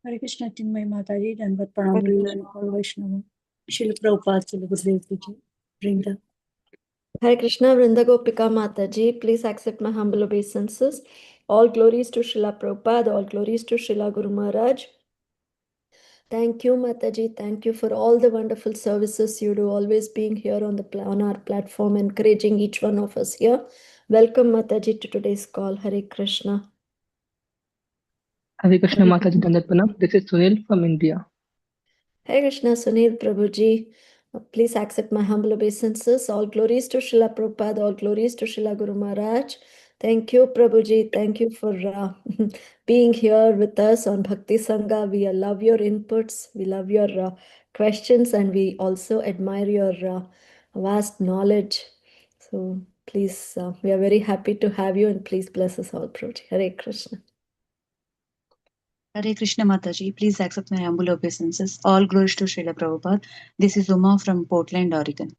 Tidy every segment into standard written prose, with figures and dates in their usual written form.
Hare Krishna Chinmay Mataji, Dandavat Pranam to you and all Vaishnava. Srila Prabhupada, Srila Gurudev Ji, Vrinda. Hare Krishna, Vrinda Gopika Mataji, please accept my humble obeisances. All glories to Srila Prabhupada, all glories to Srila Guru Maharaj. Thank you, Mataji. Thank you for all the wonderful services you do, always being here on our platform, encouraging each one of us here. Welcome, Mataji, to today's call. Hare Krishna. Hare Krishna Mataji Dandat Pranam. This is Sunil from India. Hare Krishna, Sunil Prabhuji. Please accept my humble obeisances. All glories to Srila Prabhupada, all glories to Srila Guru Maharaj. Thank you, Prabhuji. Thank you for being here with us on Bhakti Sangha. We love your inputs. We love your questions, and we also admire your vast knowledge. So please, we are very happy to have you, and please bless us all, Prabhuji. Hare Krishna. Hare Krishna Mataji, please accept my humble obeisances. All glories to Srila Prabhupada. This is Uma from Portland, Oregon.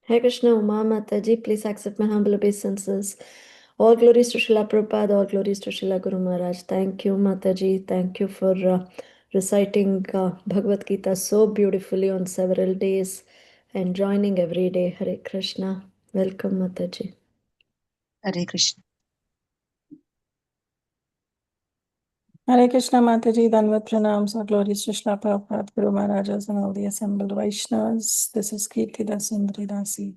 Hare Krishna, Uma Mataji, please accept my humble obeisances. All glories to Srila Prabhupada, all glories to Srila Guru Maharaj. Thank you, Mataji. Thank you for reciting Bhagavad Gita so beautifully on several days and joining every day. Hare Krishna. Welcome, Mataji. Hare Krishna. Hare Krishna Mataji, Dandavat Pranam, so glories to Srila Prabhupada, Guru Maharajas and all the assembled Vaishnavas. This is Kirti Dasundari Dasi.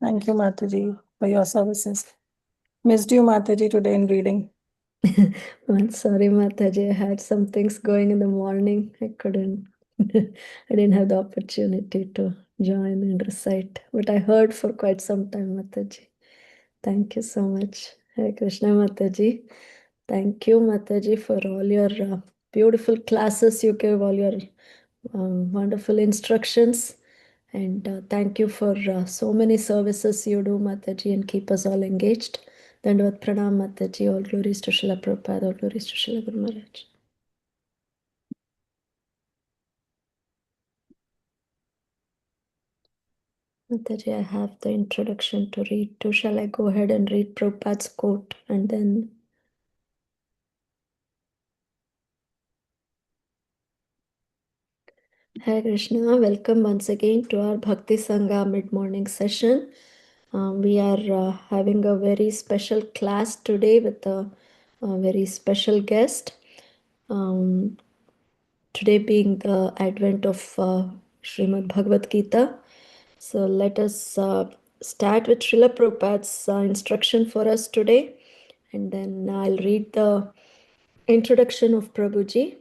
Thank you, Mataji, for your services. Missed you, Mataji, today in reading. I'm sorry, Mataji. I had some things going in the morning. I couldn't, I didn't have the opportunity to join and recite, but I heard for quite some time, Mataji. Thank you so much. Hare Krishna, Mataji. Thank you, Mataji, for all your beautiful classes you gave, all your wonderful instructions. And thank you for so many services you do, Mataji, and keep us all engaged. Dandavat Pranam, Mataji. All glories to Srila Prabhupada, all glories to Srila Guru Maharaj. Mataji, I have the introduction to read too. Shall I go ahead and read Prabhupada's quote and then? Hare Krishna, welcome once again to our Bhakti Sangha mid-morning session. We are having a very special class today with a very special guest. Today being the advent of Srimad Bhagavad Gita. So let us start with Srila Prabhupada's instruction for us today. And then I'll read the introduction of Prabhuji.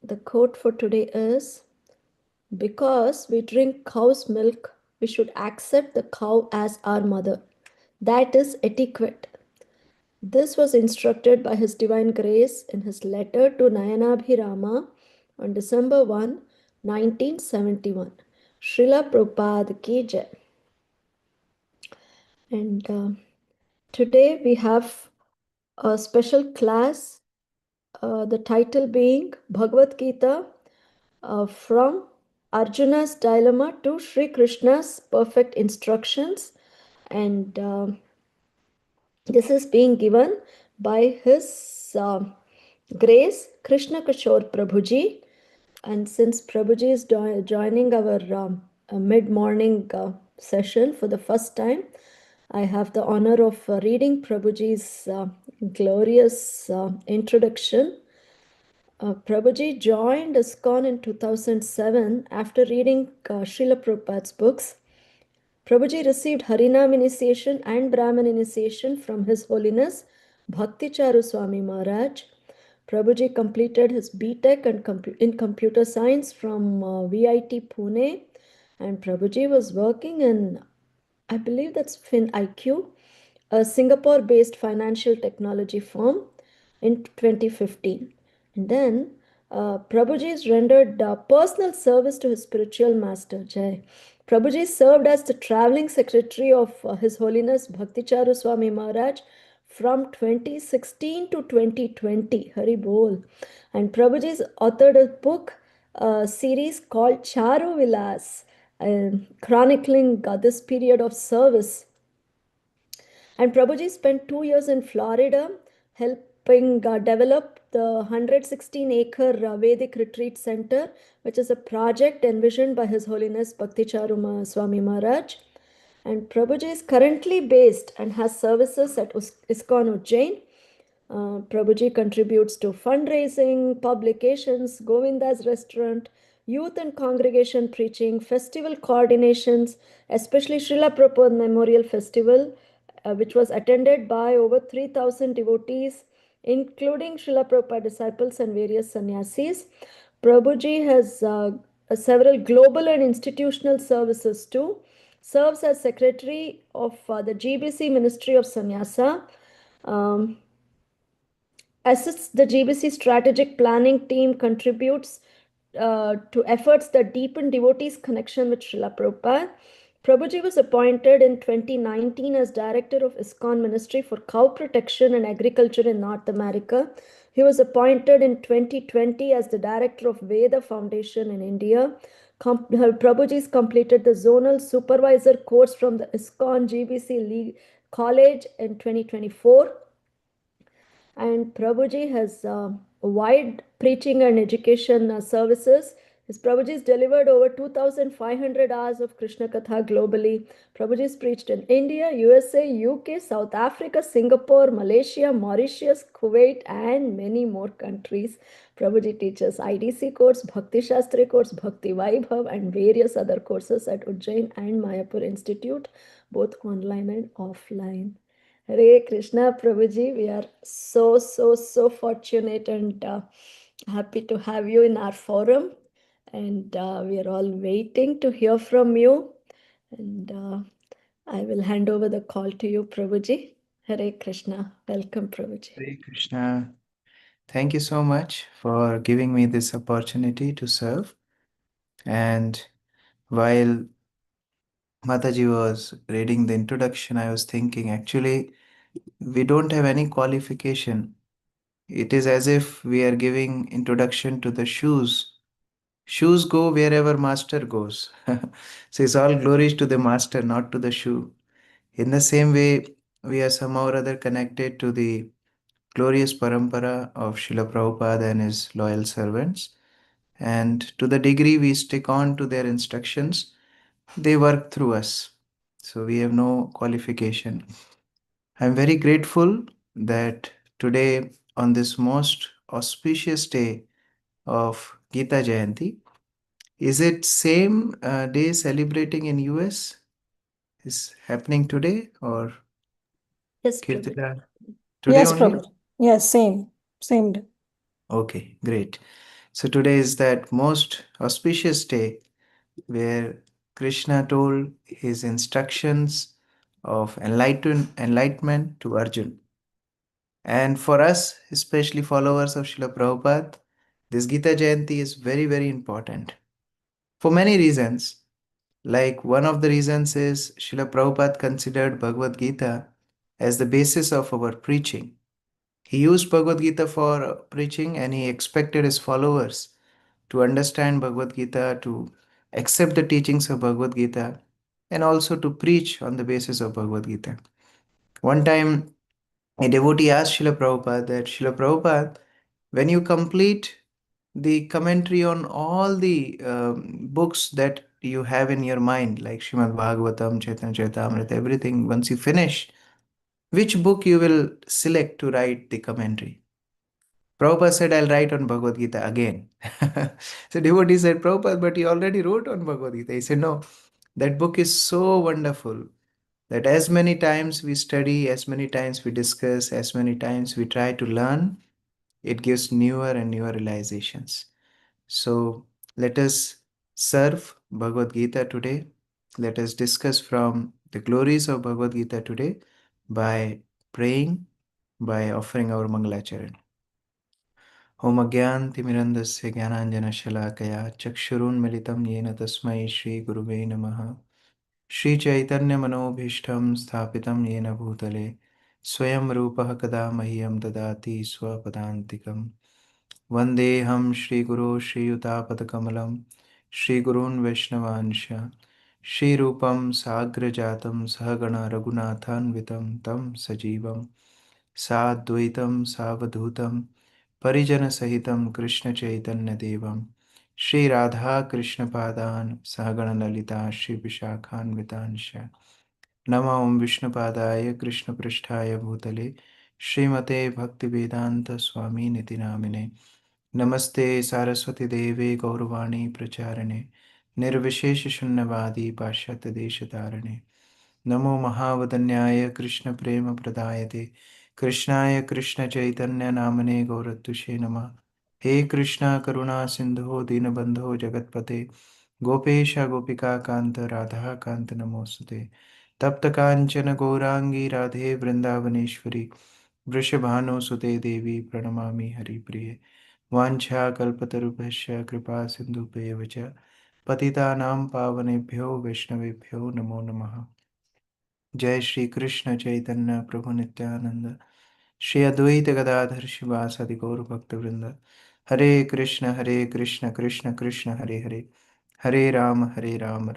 The quote for today is, "Because we drink cow's milk, we should accept the cow as our mother. That is etiquette." This was instructed by His Divine Grace in his letter to Nayanabhirama on December 1, 1971. Srila Prabhupada ki jai. And today we have a special class, the title being Bhagavad Gita from Arjuna's dilemma to Sri Krishna's perfect instructions. And this is being given by His Grace Krishna Kishore Prabhuji. And since Prabhuji is joining our mid-morning session for the first time, I have the honor of reading Prabhuji's glorious introduction. Prabhuji joined ISKCON in 2007 after reading Srila Prabhupada's books. Prabhuji received Harinam initiation and Brahman initiation from His Holiness Bhakti Charu Swami Maharaj. Prabhuji completed his B.Tech in computer science from VIT Pune, and Prabhuji was working in, I believe that's FinIQ, a Singapore-based financial technology firm, in 2015. And then Prabhuji rendered personal service to his spiritual master, Jai. Prabhuji served as the traveling secretary of His Holiness Bhakti Charu Swami Maharaj from 2016 to 2020. Hari Bol. And Prabhuji's authored a book series called Charu Vilas, chronicling this period of service. And Prabhuji spent 2 years in Florida helping develop the 116-acre Vedic Retreat Center, which is a project envisioned by His Holiness Bhakti Charuma Swami Maharaj. And Prabhuji is currently based and has services at ISKCON Ujjain. Prabhuji contributes to fundraising, publications, Govinda's restaurant, youth and congregation preaching, festival coordinations, especially Srila Prabhupada Memorial Festival, which was attended by over 3,000 devotees, including Srila Prabhupada disciples and various sannyasis. Prabhuji has several global and institutional services too. Serves as secretary of the GBC Ministry of Sannyasa. Assists the GBC strategic planning team, contributes to efforts that deepen devotees' connection with Srila Prabhupada. Prabhuji was appointed in 2019 as director of ISKCON Ministry for Cow Protection and Agriculture in North America. He was appointed in 2020 as the director of Veda Foundation in India. Prabhuji's completed the zonal supervisor course from the ISKCON GBC College in 2024. And Prabhuji has wide preaching and education services. His Prabhuji has delivered over 2,500 hours of Krishna Katha globally. Prabhuji has preached in India, USA, UK, South Africa, Singapore, Malaysia, Mauritius, Kuwait, and many more countries. Prabhuji teaches IDC course, Bhakti Shastri course, Bhakti Vaibhav, and various other courses at Ujjain and Mayapur Institute, both online and offline. Hare Krishna, Prabhuji. We are so fortunate and happy to have you in our forum. And we are all waiting to hear from you. And I will hand over the call to you, Prabhuji. Hare Krishna. Welcome, Prabhuji. Hare Krishna. Thank you so much for giving me this opportunity to serve. And while Mataji was reading the introduction, I was thinking actually, we don't have any qualification. It is as if we are giving introduction to the shoes. Shoes go wherever master goes. So it's all glories to the master, not to the shoe. In the same way, we are somehow or other connected to the glorious parampara of Srila Prabhupada and his loyal servants. And to the degree we stick on to their instructions, they work through us. So we have no qualification. I'm very grateful that today, on this most auspicious day of Gita Jayanti, is it same day celebrating in US? Is happening today or Yes, Prabhuji. Kirtila? Today Yes, only? Prabhu. Yes, same day. Okay, great. So today is that most auspicious day where Krishna told his instructions of enlightenment to Arjuna. And for us, especially followers of Srila Prabhupada, this Gita Jayanti is very, very important for many reasons. Like one of the reasons is Srila Prabhupada considered Bhagavad Gita as the basis of our preaching. He used Bhagavad Gita for preaching and he expected his followers to understand Bhagavad Gita, to accept the teachings of Bhagavad Gita, and also to preach on the basis of Bhagavad Gita. One time, a devotee asked Srila Prabhupada that, Srila Prabhupada, when you complete the commentary on all the books that you have in your mind, like Srimad Bhagavatam, Chaitanya Charitamrita, everything, once you finish, which book you will select to write the commentary? Prabhupada said, I'll write on Bhagavad Gita again. So devotee said, Prabhupada, but he already wrote on Bhagavad Gita. He said, no, that book is so wonderful that as many times we study, as many times we discuss, as many times we try to learn, it gives newer and newer realizations. So let us serve Bhagavad Gita today. Let us discuss from the glories of Bhagavad Gita today by praying, by offering our Mangalacharan. Om Agyantimirandasya Gyananjanashalakaya Chakshurunmilitam Yena Tasmai Shri Guruve Namaha Shri Chaitanya Manobhishtam Sthapitam Yena Bhutale Swayam Rupaha Kada Mahyam Dadati Swapadantikam Vandeham Shri Guru Shri Yutapatakamalam Shri Gurun Vaishnavansha Shri Rupam Sagra Jatam Sahagana Raghunathan Vitam Tam Sajivam Sadvaitam Savadhutam परिजन सहितं कृष्ण चैतन्य देवं श्री राधा कृष्ण पादान सहगण ललिता श्री विशाखान्वितांश नमो ओं विष्णुपादाय कृष्णपृष्ठाय भूतले श्रीमते भक्तिवेदांत स्वामी निति नामिने नमस्ते सारस्वती देवे गौरवाणी प्रचारणे निर्विशेष शून्यवादी पाश्चात्य देश तारणे नमो महावदन्याय कृष्ण प्रेम प्रदायते कृष्णाय कृष्ण चैतन्य नामने गौरतुषे नमः हे कृष्णा करुणा सिंधो दीनबंधो जगतपते गोपेश गोपिका कांत राधा कांत नमोस्तुते तप्त कांचन गौरांगी राधे वृंदावनेश्वरी वृषभानुसुते देवी प्रणमामि हरिप्रिये वाञ्छाकल्पतरुभ्यश्च कृपा सिन्धुभ्येव च पतितानां पावनेभ्यो वैष्णवेभ्यो नमो नमः जय श्री कृष्ण चैतन्य प्रभु नित्यानंद श्री अद्वैत गदाधर शिवासादि गौर भक्तवृंद हरे कृष्ण कृष्ण कृष्ण हरे हरे हरे राम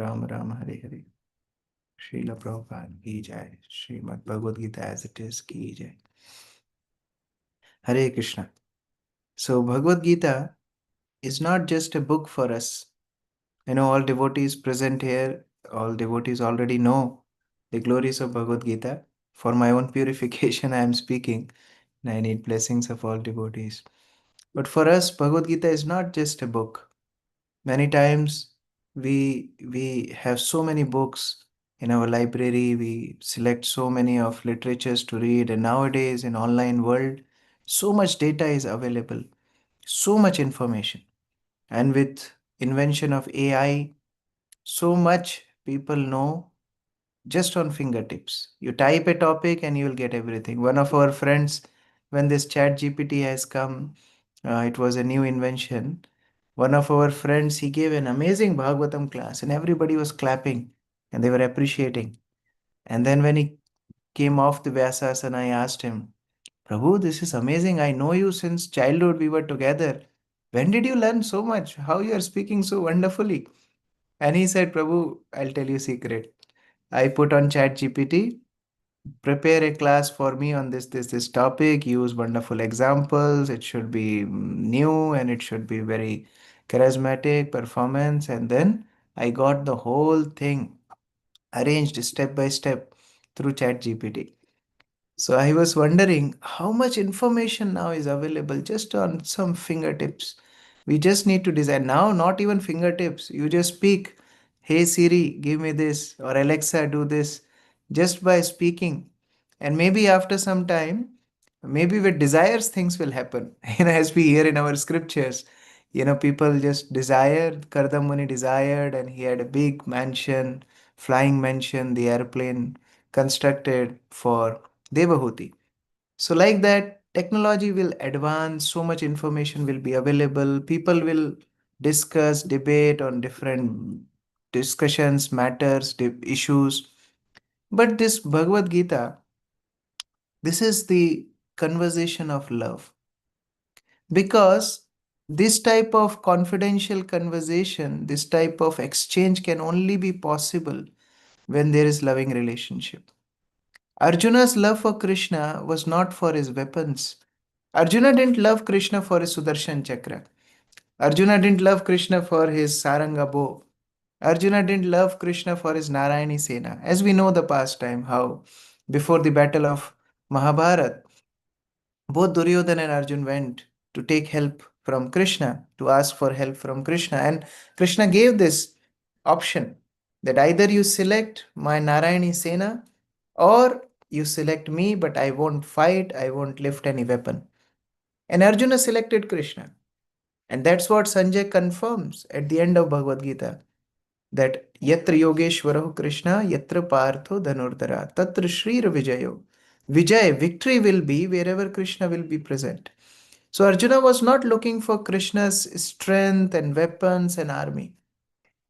राम राम हरे हरे श्रील प्रभुपाद की जय Srimad Bhagavad Gita as it is की जय हरे कृष्ण सो Bhagavad Gita is not just a book for us. You know, all devotees present here, all devotees already know the glories of Bhagavad Gita. For my own purification, I am speaking, and I need blessings of all devotees. But for us, Bhagavad Gita is not just a book. Many times we have so many books in our library, we select so many of literatures to read, and nowadays in online world, so much data is available, so much information. And with invention of AI, so much people know just on fingertips. You type a topic and you will get everything. One of our friends, when this chat GPT has come, it was a new invention. One of our friends, he gave an amazing Bhagavatam class and everybody was clapping and they were appreciating. And then when he came off the Vyasasana, I asked him, Prabhu, this is amazing. I know you since childhood. We were together. When did you learn so much? How you are speaking so wonderfully? And he said, Prabhu, I'll tell you secret. I put on Chat GPT, prepare a class for me on this topic, use wonderful examples. It should be new and it should be very charismatic performance. And then I got the whole thing arranged step by step through Chat GPT. So I was wondering how much information now is available just on some fingertips. We just need to design now, not even fingertips. You just speak, hey Siri, give me this, or Alexa, do this, just by speaking. And maybe after some time, maybe with desires, things will happen. As we hear in our scriptures, people just desired, Kardam Muni desired, and he had a big mansion, flying mansion, the airplane constructed for Devahuti. So, like that, technology will advance, so much information will be available. People will discuss, debate on different discussions, matters, issues. But this Bhagavad Gita, this is the conversation of love. Because this type of confidential conversation, this type of exchange can only be possible when there is loving relationship. Arjuna's love for Krishna was not for his weapons. Arjuna didn't love Krishna for his Sudarshan Chakra. Arjuna didn't love Krishna for his Saranga bow. Arjuna didn't love Krishna for his Narayani Sena. As we know the pastime, how before the battle of Mahabharat, both Duryodhana and Arjun went to take help from Krishna, to ask for help from Krishna. And Krishna gave this option that either you select my Narayani Sena or you select me, but I won't fight, I won't lift any weapon. And Arjuna selected Krishna. And that's what Sanjay confirms at the end of Bhagavad Gita, that Yatra Yogeshwarahu Krishna, Yatra Partho Dhanurdhara, Tatra Shrir Vijayo. Vijay, victory will be wherever Krishna will be present. So Arjuna was not looking for Krishna's strength and weapons and army.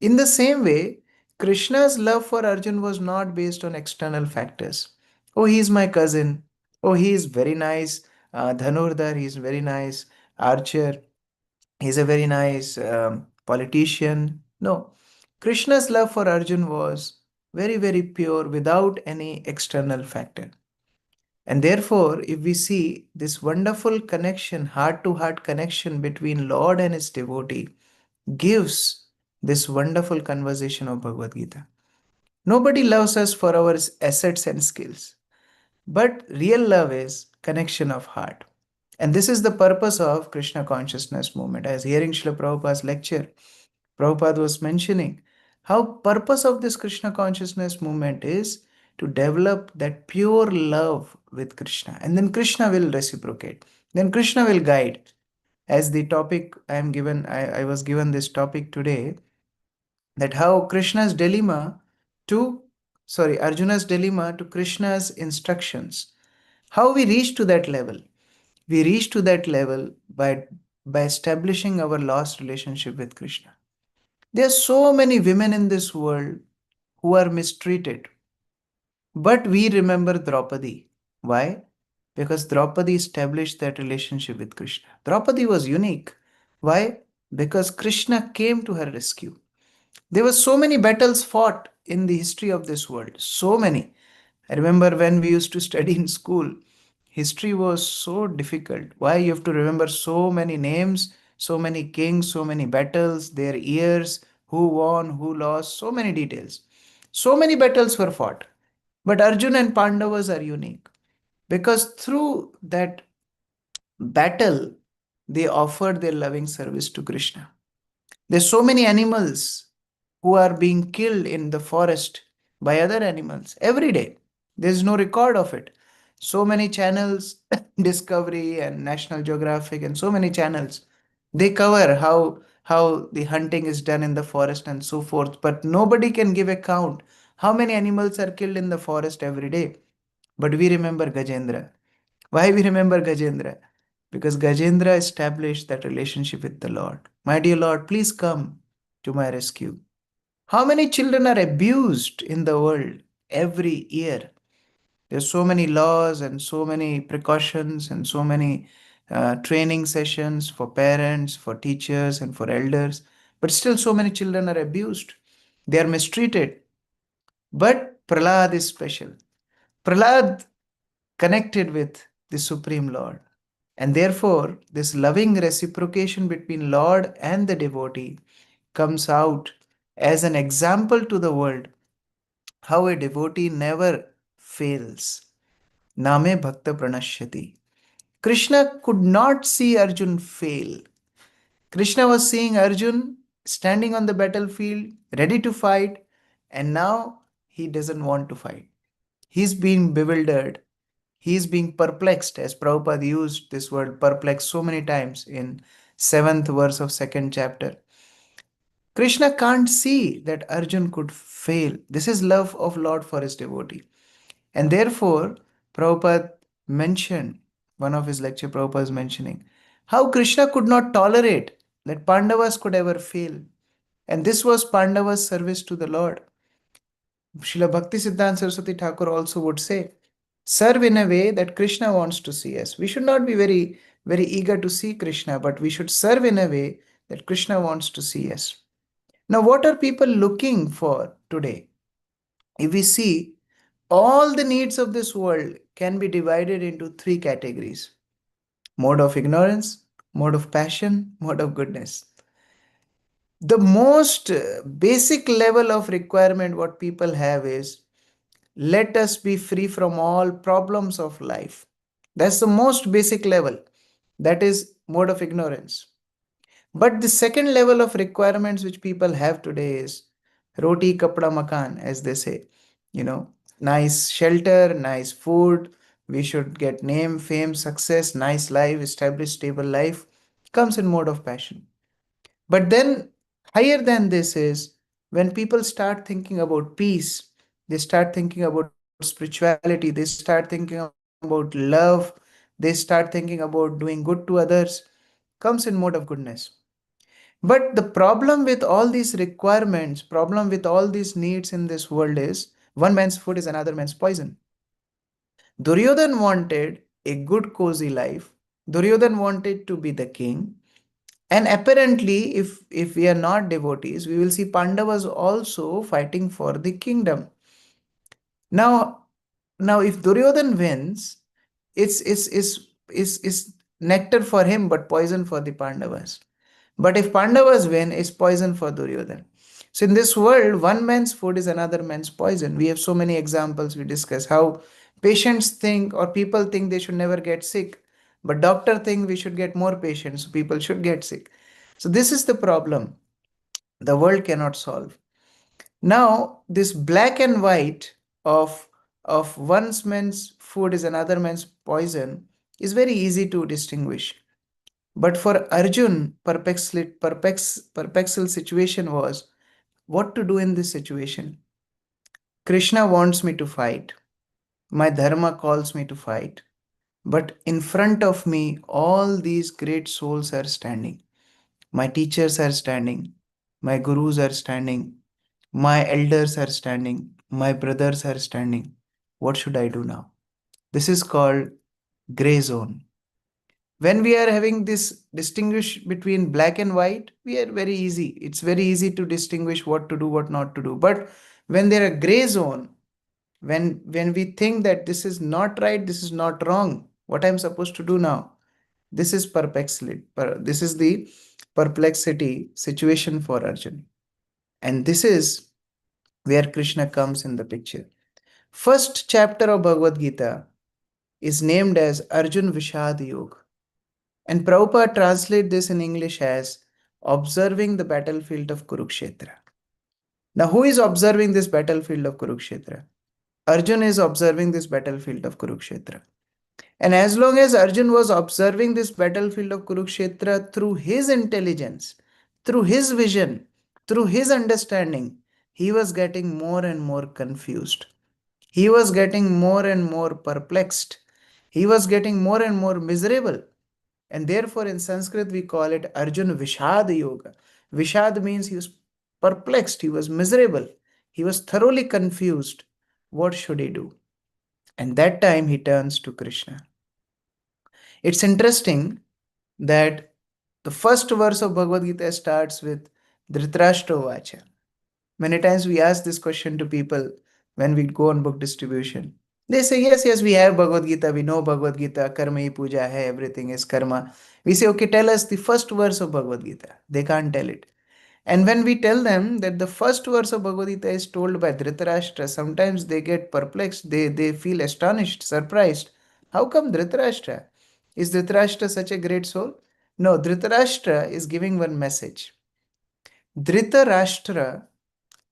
In the same way, Krishna's love for Arjun was not based on external factors. Oh, he's my cousin. Oh, he is very nice. Dhanurdhar, he's very nice. Archer, he's a very nice politician. No, Krishna's love for Arjun was very, very pure without any external factor. And therefore, if we see this wonderful connection, heart to heart connection between Lord and his devotee, gives this wonderful conversation of Bhagavad Gita. Nobody loves us for our assets and skills, but real love is connection of heart. And this is the purpose of Krishna consciousness movement. I was hearing Srila Prabhupada's lecture. Prabhupada was mentioning how purpose of this Krishna consciousness movement is to develop that pure love with Krishna. And then Krishna will reciprocate. Then Krishna will guide. As the topic I was given this topic today, that how Arjuna's dilemma to Krishna's instructions. How we reach to that level? We reach to that level by establishing our lost relationship with Krishna. There are so many women in this world who are mistreated. But we remember Draupadi. Why? Because Draupadi established that relationship with Krishna. Draupadi was unique. Why? Because Krishna came to her rescue. There were so many battles fought in the history of this world. So many. I remember when we used to study in school, history was so difficult. Why? You have to remember so many names, so many kings, so many battles, their years, who won, who lost, so many details. So many battles were fought. But Arjuna and Pandavas are unique because through that battle, they offered their loving service to Krishna. There's so many animals who are being killed in the forest by other animals every day. There's no record of it. So many channels, Discovery and National Geographic, and so many channels, they cover how the hunting is done in the forest and so forth. But nobody can give account how many animals are killed in the forest every day. But we remember Gajendra. Why we remember Gajendra? Because Gajendra established that relationship with the Lord. My dear Lord, please come to my rescue. How many children are abused in the world every year? There's so many laws and so many precautions and so many training sessions for parents, for teachers, and for elders. But still, so many children are abused. They are mistreated. But Prahlad is special. Prahlad connected with the Supreme Lord. And therefore, this loving reciprocation between Lord and the devotee comes out as an example to the world how a devotee never fails. Name Bhakta Pranashyati. Krishna could not see Arjun fail. Krishna was seeing Arjun standing on the battlefield, ready to fight, and now he doesn't want to fight. He's being bewildered. He's being perplexed, as Prabhupada used this word perplexed so many times in 7th verse of 2nd chapter. Krishna can't see that Arjun could fail. This is love of Lord for his devotee. And therefore, Prabhupada mentioned, one of his lecture Prabhupada is mentioning, how Krishna could not tolerate that Pandavas could ever fail. And this was Pandava's service to the Lord. Srila Bhakti Siddhanta Saraswati Thakur also would say, serve in a way that Krishna wants to see us. We should not be very, very eager to see Krishna, but we should serve in a way that Krishna wants to see us. Now, what are people looking for today? If we see, all the needs of this world can be divided into three categories: mode of ignorance, mode of passion, mode of goodness. The most basic level of requirement what people have is, let us be free from all problems of life. That's the most basic level. That is mode of ignorance. But the second level of requirements which people have today is roti, kapda, makan, as they say. Nice shelter, nice food. We should get name, fame, success, nice life, established, stable life. Comes in mode of passion. But then, higher than this is when people start thinking about peace, they start thinking about spirituality, they start thinking about love, they start thinking about doing good to others, comes in mode of goodness. But the problem with all these requirements, problem with all these needs in this world is one man's food is another man's poison. Duryodhan wanted a good cozy life. Duryodhan wanted to be the king. And apparently, if we are not devotees, we will see Pandavas also fighting for the kingdom. Now if Duryodhan wins, It's nectar for him, but poison for the Pandavas. But if Pandavas win, it's poison for Duryodhana. So in this world, one man's food is another man's poison. We have so many examples. We discuss how patients think or people think they should never get sick, but doctor think we should get more patients, so people should get sick. So this is the problem the world cannot solve. Now, this black and white of one man's food is another man's poison is very easy to distinguish. But for Arjun, perplexed situation was what to do in this situation. Krishna wants me to fight. My dharma calls me to fight. But in front of me, all these great souls are standing. My teachers are standing. My gurus are standing. My elders are standing. My brothers are standing. What should I do now? This is called gray zone. When we are having this distinguish between black and white, we are very easy. It's very easy to distinguish what to do, what not to do. But when there are gray zone, when we think that this is not right, this is not wrong, what I'm supposed to do now, this is perplexity. This is the perplexity situation for Arjuna. And this is where Krishna comes in the picture. First chapter of Bhagavad Gita is named as Arjun Vishad Yoga. And Prabhupada translates this in English as observing the battlefield of Kurukshetra. Now, who is observing this battlefield of Kurukshetra? Arjun is observing this battlefield of Kurukshetra. And as long as Arjun was observing this battlefield of Kurukshetra through his intelligence, through his vision, through his understanding, he was getting more and more confused. He was getting more and more perplexed. He was getting more and more miserable. And therefore, in Sanskrit, we call it Arjuna Vishad Yoga. Vishad means he was perplexed, he was miserable, he was thoroughly confused. What should he do? And that time he turns to Krishna. It's interesting that the first verse of Bhagavad Gita starts with Dhritarashtra Vacha. Many times we ask this question to people when we go on book distribution. They say, yes, we have Bhagavad Gita, we know Bhagavad Gita, karma hi puja hai, everything is karma. We say, okay, tell us the first verse of Bhagavad Gita. They can't tell it. And when we tell them that the first verse of Bhagavad Gita is told by Dhritarashtra, sometimes they get perplexed, they feel astonished, surprised. How come Dhritarashtra? Is Dhritarashtra such a great soul? No, Dhritarashtra is giving one message. Dhritarashtra,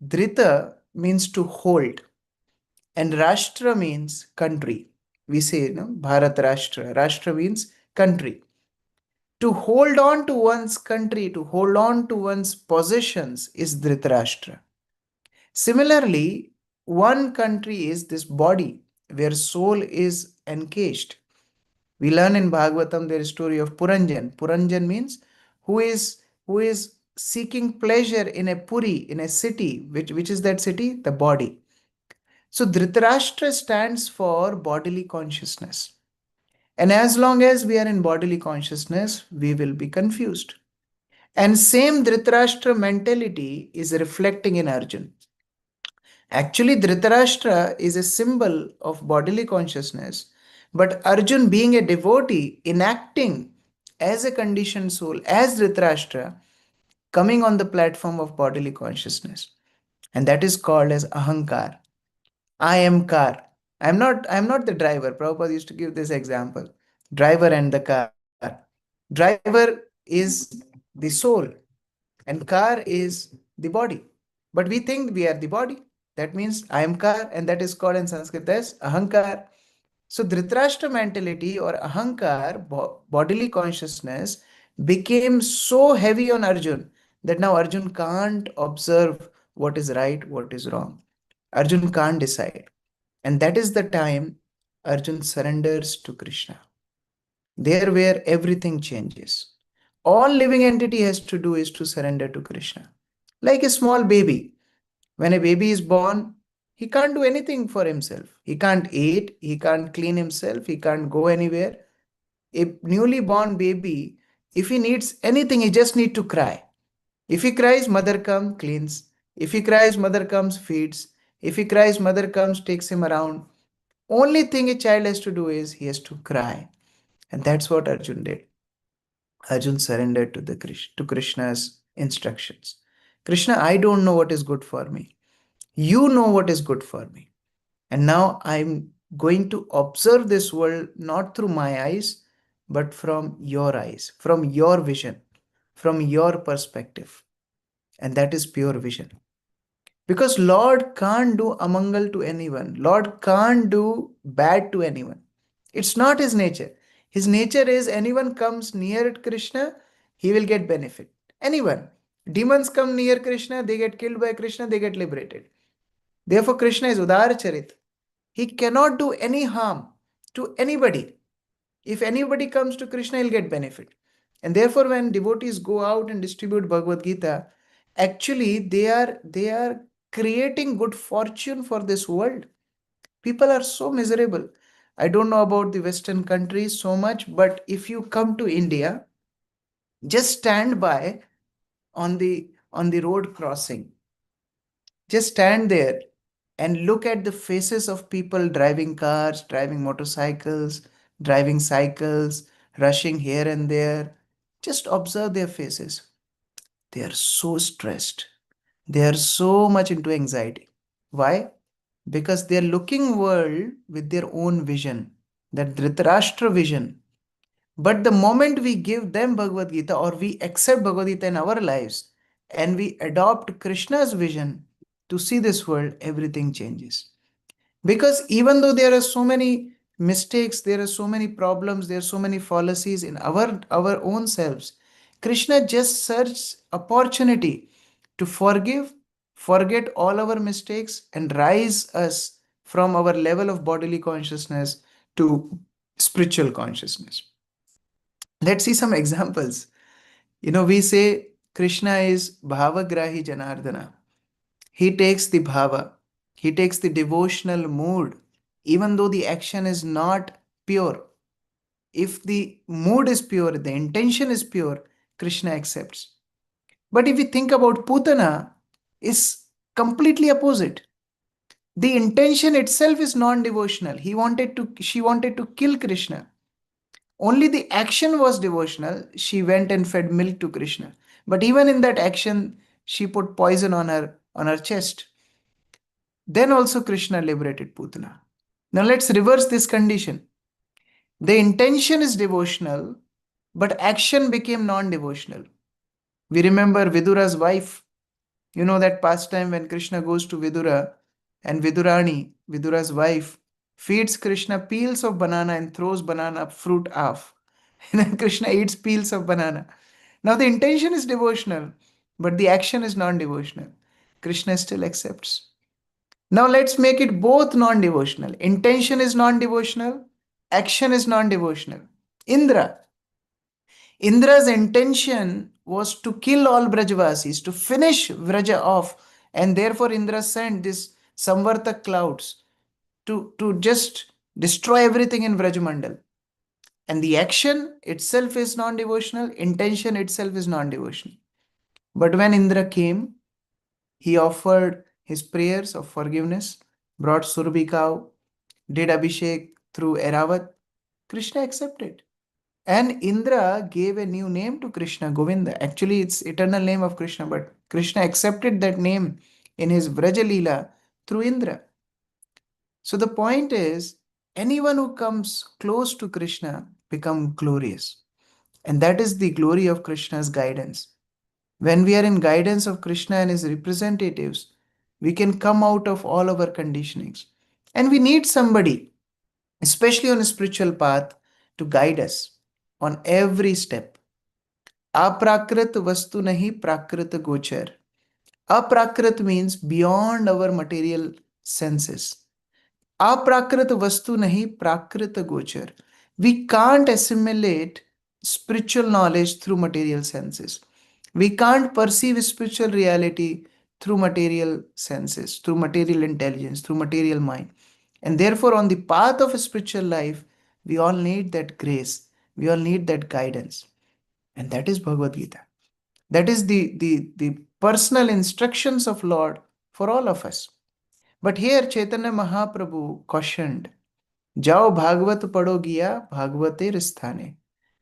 Dhrita means to hold, and Rashtra means country. We say, Bharat Rashtra. Rashtra means country. To hold on to one's country, to hold on to one's possessions is Dhritarashtra. Similarly, one country is this body where soul is encaged. We learn in Bhagavatam there is story of Puranjan. Puranjan means who is seeking pleasure in a puri, in a city. Which is that city? The body. So Dhritarashtra stands for bodily consciousness. And as long as we are in bodily consciousness, we will be confused. And same Dhritarashtra mentality is reflecting in Arjuna. Actually, Dhritarashtra is a symbol of bodily consciousness, but Arjun, being a devotee, enacting as a conditioned soul, as Dhritarashtra, coming on the platform of bodily consciousness. And that is called as Ahankar. I am car. I'm not the driver. Prabhupada used to give this example. Driver and the car. Driver is the soul and car is the body. But we think we are the body. That means I am car, and that is called in Sanskrit as Ahankar. So Dhritarashtra mentality or Ahankar, bodily consciousness, became so heavy on Arjun that now Arjun can't observe what is right, what is wrong. Arjun can't decide. And that is the time Arjun surrenders to Krishna. There where everything changes. All living entity has to do is to surrender to Krishna. Like a small baby. When a baby is born, he can't do anything for himself. He can't eat, he can't clean himself, he can't go anywhere. A newly born baby, if he needs anything, he just needs to cry. If he cries, mother comes, cleans. If he cries, mother comes, feeds. If he cries, mother comes, takes him around. Only thing a child has to do is he has to cry. And that's what Arjun did. Arjun surrendered to to Krishna's instructions. Krishna, I don't know what is good for me. You know what is good for me. And now I'm going to observe this world not through my eyes, but from your eyes, from your vision, from your perspective. And that is pure vision. Because Lord can't do amangal to anyone. Lord can't do bad to anyone. It's not his nature. His nature is anyone comes near Krishna, he will get benefit. Anyone. Demons come near Krishna, they get killed by Krishna, they get liberated. Therefore, Krishna is Udar Charit. He cannot do any harm to anybody. If anybody comes to Krishna, he'll get benefit. And therefore, when devotees go out and distribute Bhagavad Gita, actually they are creating good fortune for this world. People are so miserable. I don't know about the Western countries so much, but if you come to India, just stand by on the road crossing. Just stand there and look at the faces of people driving cars, driving motorcycles, driving cycles, rushing here and there. Just observe their faces. They are so stressed. They are so much into anxiety. Why? Because they are looking world with their own vision, that Dhritarashtra vision. But the moment we give them Bhagavad Gita or we accept Bhagavad Gita in our lives and we adopt Krishna's vision to see this world, everything changes. Because even though there are so many mistakes, there are so many problems, there are so many fallacies in our own selves, Krishna just searches opportunity to forgive, forget all our mistakes, and rise us from our level of bodily consciousness to spiritual consciousness. Let's see some examples. We say Krishna is Bhavagrahi Janardana. He takes the bhava, he takes the devotional mood, even though the action is not pure. If the mood is pure, the intention is pure, Krishna accepts. But if we think about Putana, is completely opposite. The intention itself is non-devotional. She wanted to kill Krishna. Only the action was devotional. She went and fed milk to Krishna. But even in that action, she put poison on her chest. Then also Krishna liberated Putana. Now let's reverse this condition. The intention is devotional, but action became non-devotional. We remember Vidura's wife. You know that pastime when Krishna goes to Vidura and Vidurani, Vidura's wife, feeds Krishna peels of banana and throws banana fruit off. And then Krishna eats peels of banana. Now the intention is devotional, but the action is non-devotional. Krishna still accepts. Now let's make it both non-devotional. Intention is non-devotional, action is non-devotional. Indra. Indra's intention was to kill all Brajavasis, to finish Vraja off, and therefore Indra sent this Samvartak clouds to just destroy everything in Vrajamandal. And the action itself is non-devotional, intention itself is non-devotional. But when Indra came, he offered his prayers of forgiveness, brought Surabhi cow, did Abhishek through Eravat. Krishna accepted. And Indra gave a new name to Krishna, Govinda. Actually, it's eternal name of Krishna, but Krishna accepted that name in his Vraja Leela through Indra. So the point is, anyone who comes close to Krishna become glorious. And that is the glory of Krishna's guidance. When we are in guidance of Krishna and his representatives, we can come out of all our conditionings. And we need somebody, especially on a spiritual path, to guide us on every step. Aprakrit vastu nahi prakrit gochar. Aprakrit means beyond our material senses. Aprakrit vastu nahi prakrit gochar. We can't assimilate spiritual knowledge through material senses. We can't perceive spiritual reality through material senses, through material intelligence, through material mind. And therefore, on the path of a spiritual life, we all need that grace. We all need that guidance. And that is Bhagavad Gita. That is the personal instructions of Lord for all of us. But here Chaitanya Mahaprabhu cautioned Jao Bhagavat pado giya Bhagavater sthane.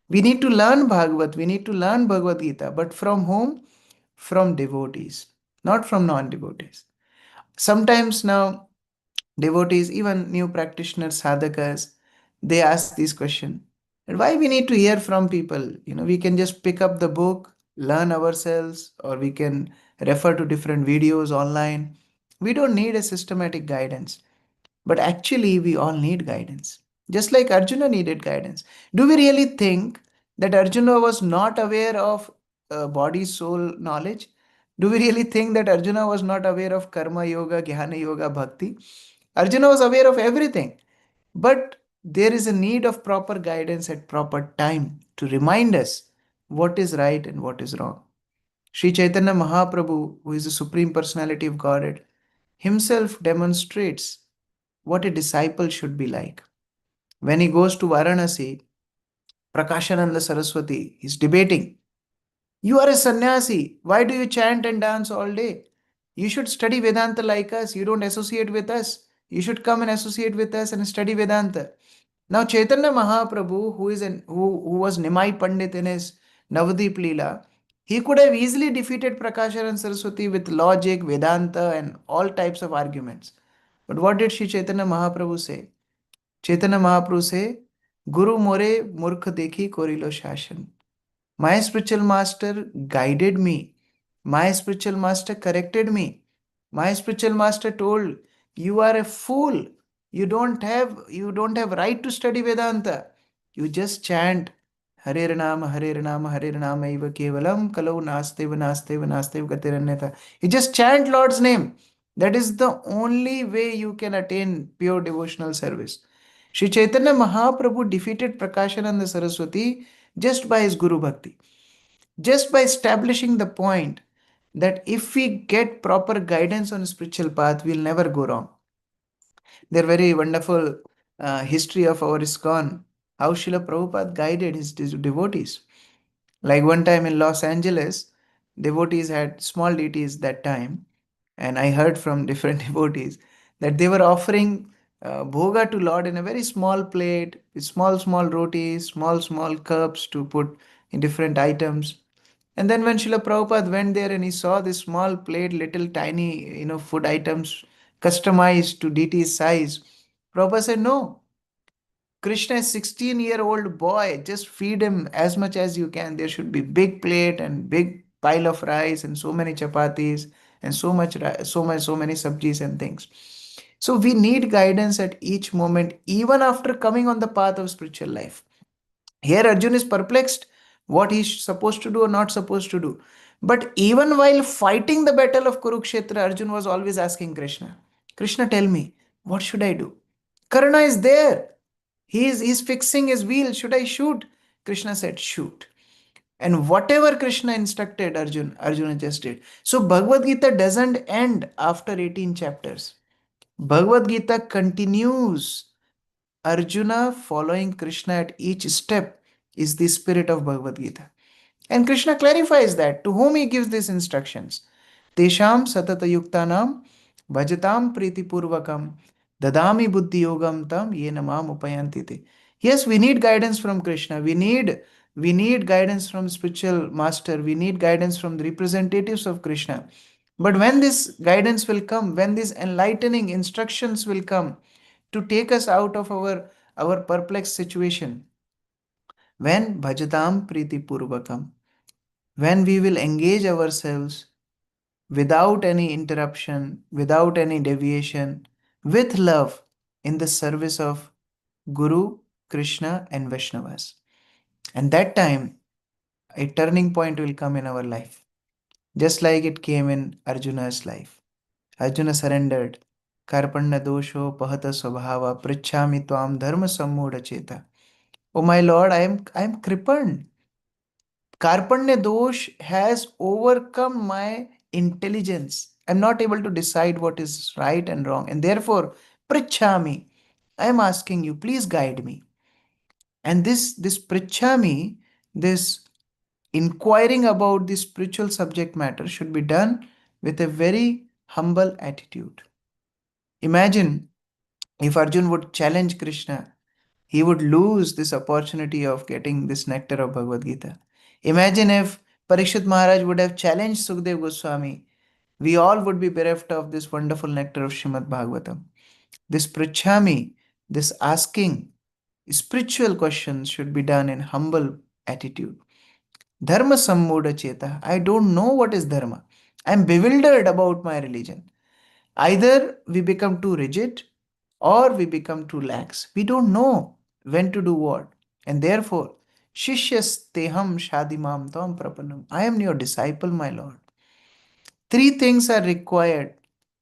We need to learn Bhagavat, we need to learn Bhagavad Gita, but from whom? From devotees, not from non-devotees. Sometimes now, devotees, even new practitioners, sadhakas, they ask this question. And why we need to hear from people? We can just pick up the book, learn ourselves, or we can refer to different videos online. We don't need a systematic guidance. But actually, we all need guidance. Just like Arjuna needed guidance. Do we really think that Arjuna was not aware of body soul knowledge? Do we really think that Arjuna was not aware of karma yoga, jnana yoga, bhakti? Arjuna was aware of everything. But there is a need of proper guidance at proper time to remind us what is right and what is wrong. Sri Chaitanya Mahaprabhu, who is the Supreme Personality of Godhead, himself demonstrates what a disciple should be like. When he goes to Varanasi, Prakashananda Saraswati is debating. You are a sannyasi. Why do you chant and dance all day? You should study Vedanta like us. You don't associate with us. You should come and associate with us and study Vedanta. Now Chaitanya Mahaprabhu, who was Nimai Pandit in his Navadip Leela, he could have easily defeated Prakashananda Saraswati with logic, Vedanta, and all types of arguments. But what did Sri Chaitanya Mahaprabhu say? Chaitanya Mahaprabhu say, Guru more murkha dekhi korilo shashan. My spiritual master guided me. My spiritual master corrected me. My spiritual master told, you are a fool. You don't have right to study Vedanta. You just chant Hare Ranama, Hare Ranama, Hare Ranama Eva Kevalam Kalau Nasteva Nasteva Nasteva Gatiranyata. You just chant Lord's name. That is the only way you can attain pure devotional service. Sri Chaitanya Mahaprabhu defeated Prakashananda Saraswati just by his Guru Bhakti, just by establishing the point that if we get proper guidance on a spiritual path, we'll never go wrong. They're very wonderful history of our ISKCON, how Srila Prabhupada guided his devotees. Like one time in Los Angeles, devotees had small deities that time, and I heard from different devotees that they were offering bhoga to Lord in a very small plate with small rotis, small cups to put in different items. And then when Srila Prabhupada went there and he saw this small plate, little tiny, food items customized to deity's size, Prabhupada said, no, Krishna is 16-year-old boy. Just feed him as much as you can. There should be big plate and big pile of rice and so many chapatis and so many sabjis and things. So we need guidance at each moment, even after coming on the path of spiritual life. Here Arjun is perplexed what he's supposed to do or not supposed to do. But even while fighting the battle of Kurukshetra, Arjun was always asking Krishna, Krishna, tell me, what should I do? Karna is there. He's fixing his wheel. Should I shoot? Krishna said, shoot. And whatever Krishna instructed Arjuna just did. So Bhagavad Gita doesn't end after 18 chapters. Bhagavad Gita continues. Arjuna following Krishna at each step is the spirit of Bhagavad Gita. And Krishna clarifies that to whom he gives these instructions. Tesham satata yuktanam bhajatam priti purvakam dadami buddhi yogam tam yena mam upayantite. Yes, we need guidance from Krishna. We need guidance from spiritual master. We need guidance from the representatives of Krishna. But when this guidance will come, when these enlightening instructions will come to take us out of our perplexed situation, when bhajatam priti purvakam, when we will engage ourselves without any interruption, without any deviation, with love in the service of Guru, Krishna, and Vaishnavas. And that time, a turning point will come in our life, just like it came in Arjuna's life. Arjuna surrendered. Karpanna dosho pahata swabhava prichhami tvam dharma sammoda cheta. Oh my Lord, I am crippled. Karpanya dosh has overcome my intelligence. I'm not able to decide what is right and wrong. And therefore, Prichami, I am asking you, please guide me. And this Prichami, this inquiring about the spiritual subject matter should be done with a very humble attitude. Imagine If Arjun would challenge Krishna, he would lose this opportunity of getting this nectar of Bhagavad Gita. Imagine if Parikshit Maharaj would have challenged Sukdev Goswami, we all would be bereft of this wonderful nectar of Srimad Bhagavatam. This Prichami, this asking spiritual questions should be done in humble attitude. Dharma sammuda cheta. I don't know what is dharma. I'm bewildered about my religion. Either we become too rigid or we become too lax. We don't know when to do what. And therefore, Shishyas teham shadimam tam prapanam. I am your disciple, my Lord. Three things are required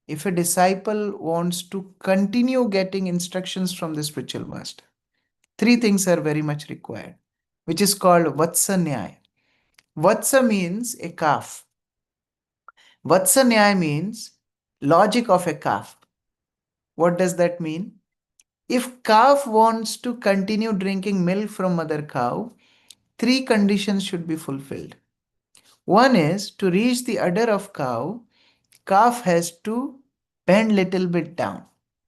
if a disciple wants to continue getting instructions from the spiritual master. Three things are very much required, which is called Vatsa Nyaya. Vatsa means a calf. Vatsa Nyaya means logic of a calf. What does that mean? If calf wants to continue drinking milk from mother cow, three conditions should be fulfilled. One is to reach the udder of cow, calf has to bend little bit down.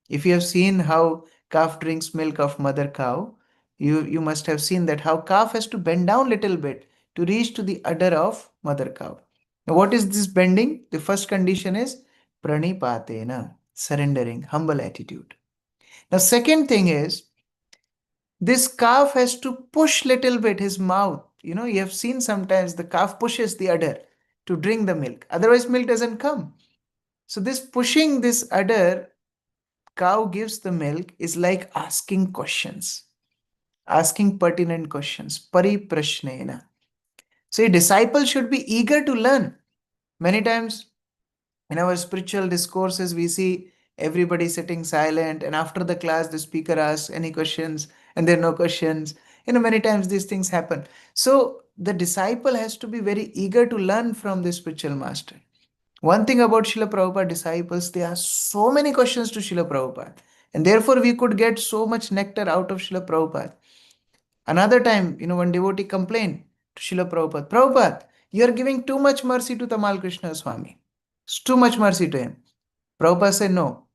If you have seen how calf drinks milk of mother cow, you must have seen that how calf has to bend down little bit to reach to the udder of mother cow. Now what is this bending? The first condition is pranipatena, surrendering, humble attitude. Now second thing is this calf has to push little bit his mouth. You have seen sometimes the calf pushes the udder to drink the milk. Otherwise, milk doesn't come. So this pushing this udder, cow gives the milk, is like asking questions, asking pertinent questions. Pariprashnena. So a disciple should be eager to learn. Many times in our spiritual discourses, we see everybody sitting silent, and after the class, the speaker asks any questions, and there are no questions. Many times these things happen. So the disciple has to be very eager to learn from the spiritual master. One thing about Srila Prabhupada disciples, they ask so many questions to Srila Prabhupada, and therefore we could get so much nectar out of Srila Prabhupada. Another time, one devotee complained to Srila Prabhupada, Prabhupada, you are giving too much mercy to Tamal Krishna Swami. It's too much mercy to him. Prabhupada said, no,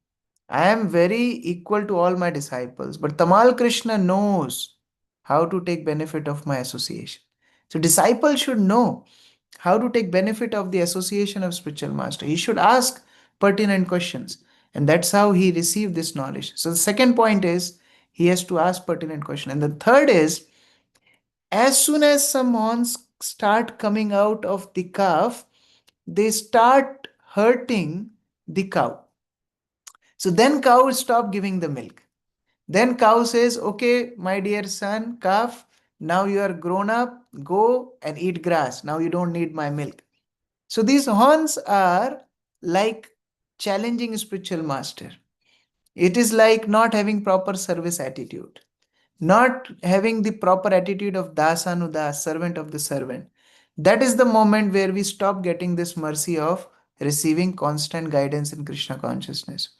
I am very equal to all my disciples, but Tamal Krishna knows how to take benefit of my association. So disciples should know how to take benefit of the association of spiritual master. He should ask pertinent questions, and that's how he received this knowledge. So the second point is he has to ask pertinent question, and the third is as soon as some horns start coming out of the calf, they start hurting the cow. So then cow will stop giving the milk. Then cow says, okay, my dear son, calf, now you are grown up, go and eat grass. Now you don't need my milk. So these horns are like challenging spiritual master. It is like not having proper service attitude, not having the proper attitude of dasanudas, servant of the servant. That is the moment where we stop getting this mercy of receiving constant guidance in Krishna consciousness.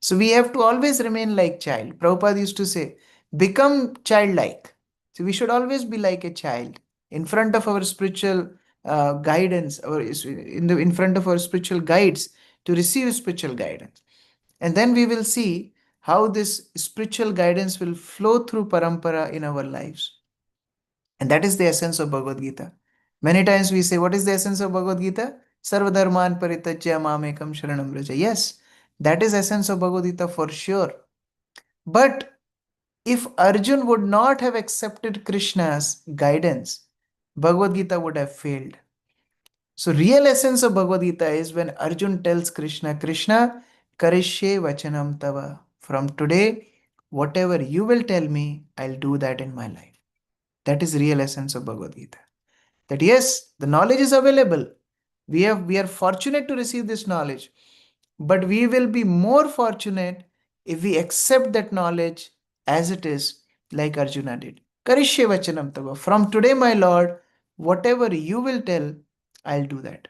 So we have to always remain like child. Prabhupada used to say, become childlike. So we should always be like a child in front of our spiritual guidance, or in front of our spiritual guides to receive spiritual guidance. And then we will see how this spiritual guidance will flow through parampara in our lives. And that is the essence of Bhagavad Gita. Many times we say, what is the essence of Bhagavad Gita? Sarvadharman paritajya mamekam sharanam vraja. Yes, that is essence of Bhagavad Gita for sure. But if Arjun would not have accepted Krishna's guidance, Bhagavad Gita would have failed. So real essence of Bhagavad Gita is when Arjun tells Krishna, Krishna, karishye vachanam tava. From today, whatever you will tell me, I'll do that in my life. That is real essence of Bhagavad Gita. That yes, the knowledge is available. We are fortunate to receive this knowledge, but we will be more fortunate if we accept that knowledge as it is, like Arjuna did. Karishye vachanam tava. From today, my Lord, whatever you will tell, I'll do that.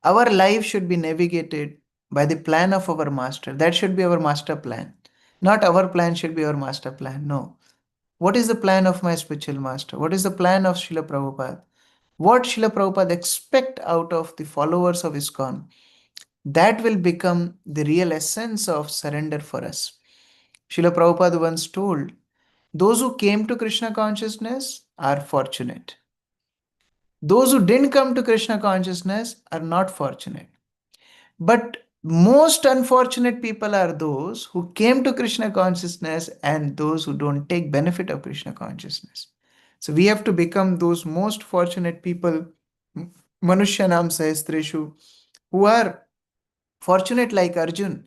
Our life should be navigated by the plan of our master. That should be our master plan. Not our plan should be our master plan. No. What is the plan of my spiritual master? What is the plan of Srila Prabhupada? What Srila Prabhupada expect out of the followers of ISKCON? That will become the real essence of surrender for us. Srila Prabhupada once told, those who came to Krishna consciousness are fortunate. Those who didn't come to Krishna consciousness are not fortunate. But most unfortunate people are those who came to Krishna consciousness and those who don't take benefit of Krishna consciousness. So we have to become those most fortunate people, Manushyanam Sahastreshu, who are fortunate like Arjun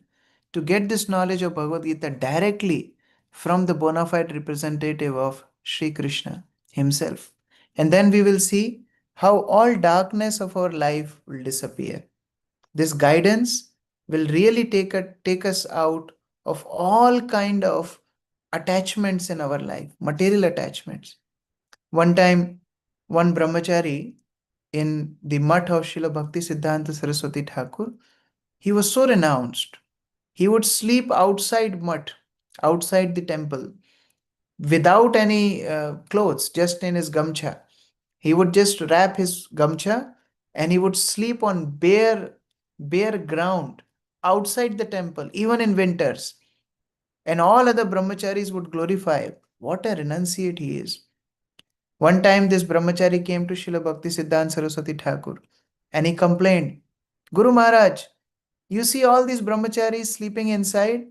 to get this knowledge of Bhagavad Gita directly from the bona fide representative of Sri Krishna himself. And then we will see how all darkness of our life will disappear. This guidance will really take us out of all kind of attachments in our life, material attachments. One time, one brahmachari in the mutt of Srila Bhakti Siddhanta Saraswati Thakur, he was so renounced. He would sleep outside mutt, outside the temple, without any clothes, just in his gamcha. He would just wrap his gamcha and he would sleep on bare ground outside the temple, even in winters. And all other brahmacharis would glorify what a renunciate he is. One time, this brahmachari came to Srila Bhakti Siddhanta Saraswati Thakur and he complained, Guru Maharaj, you see all these brahmacharis sleeping inside,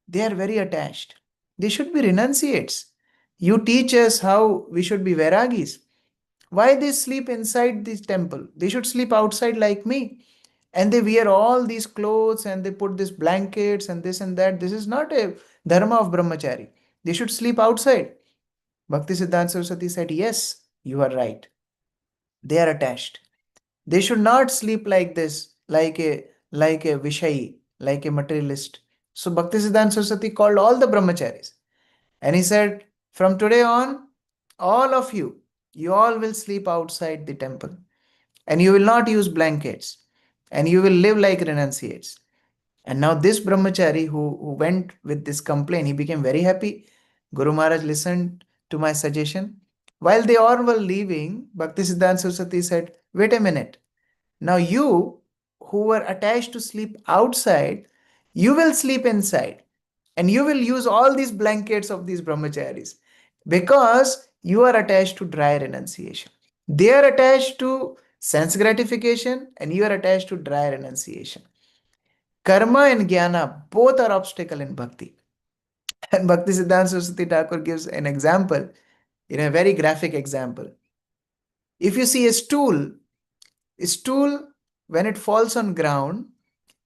they are very attached. They should be renunciates. You teach us how we should be vairagis. Why they sleep inside this temple? They should sleep outside like me. And they wear all these clothes and they put these blankets and this and that. This is not a dharma of brahmachari. They should sleep outside. Bhakti Siddhanta Saraswati said, yes, you are right. They are attached. They should not sleep like this, like a vishayi, like a materialist. So Bhakti Siddhanta Saraswati called all the brahmacharis and he said, from today on, all of you, you all will sleep outside the temple and you will not use blankets and you will live like renunciates. And now this brahmachari who went with this complaint, he became very happy. Guru Maharaj listened to my suggestion. While they all were leaving, Bhakti Siddhanta Saraswati said, wait a minute. Now you who were attached to sleep outside, you will sleep inside and you will use all these blankets of these brahmacharis because you are attached to dry renunciation. They are attached to sense gratification and you are attached to dry renunciation. Karma and jnana both are obstacle in bhakti. And Bhakti Siddhanta Saraswati Thakur gives an example, in a very graphic example. If you see a stool when it falls on ground,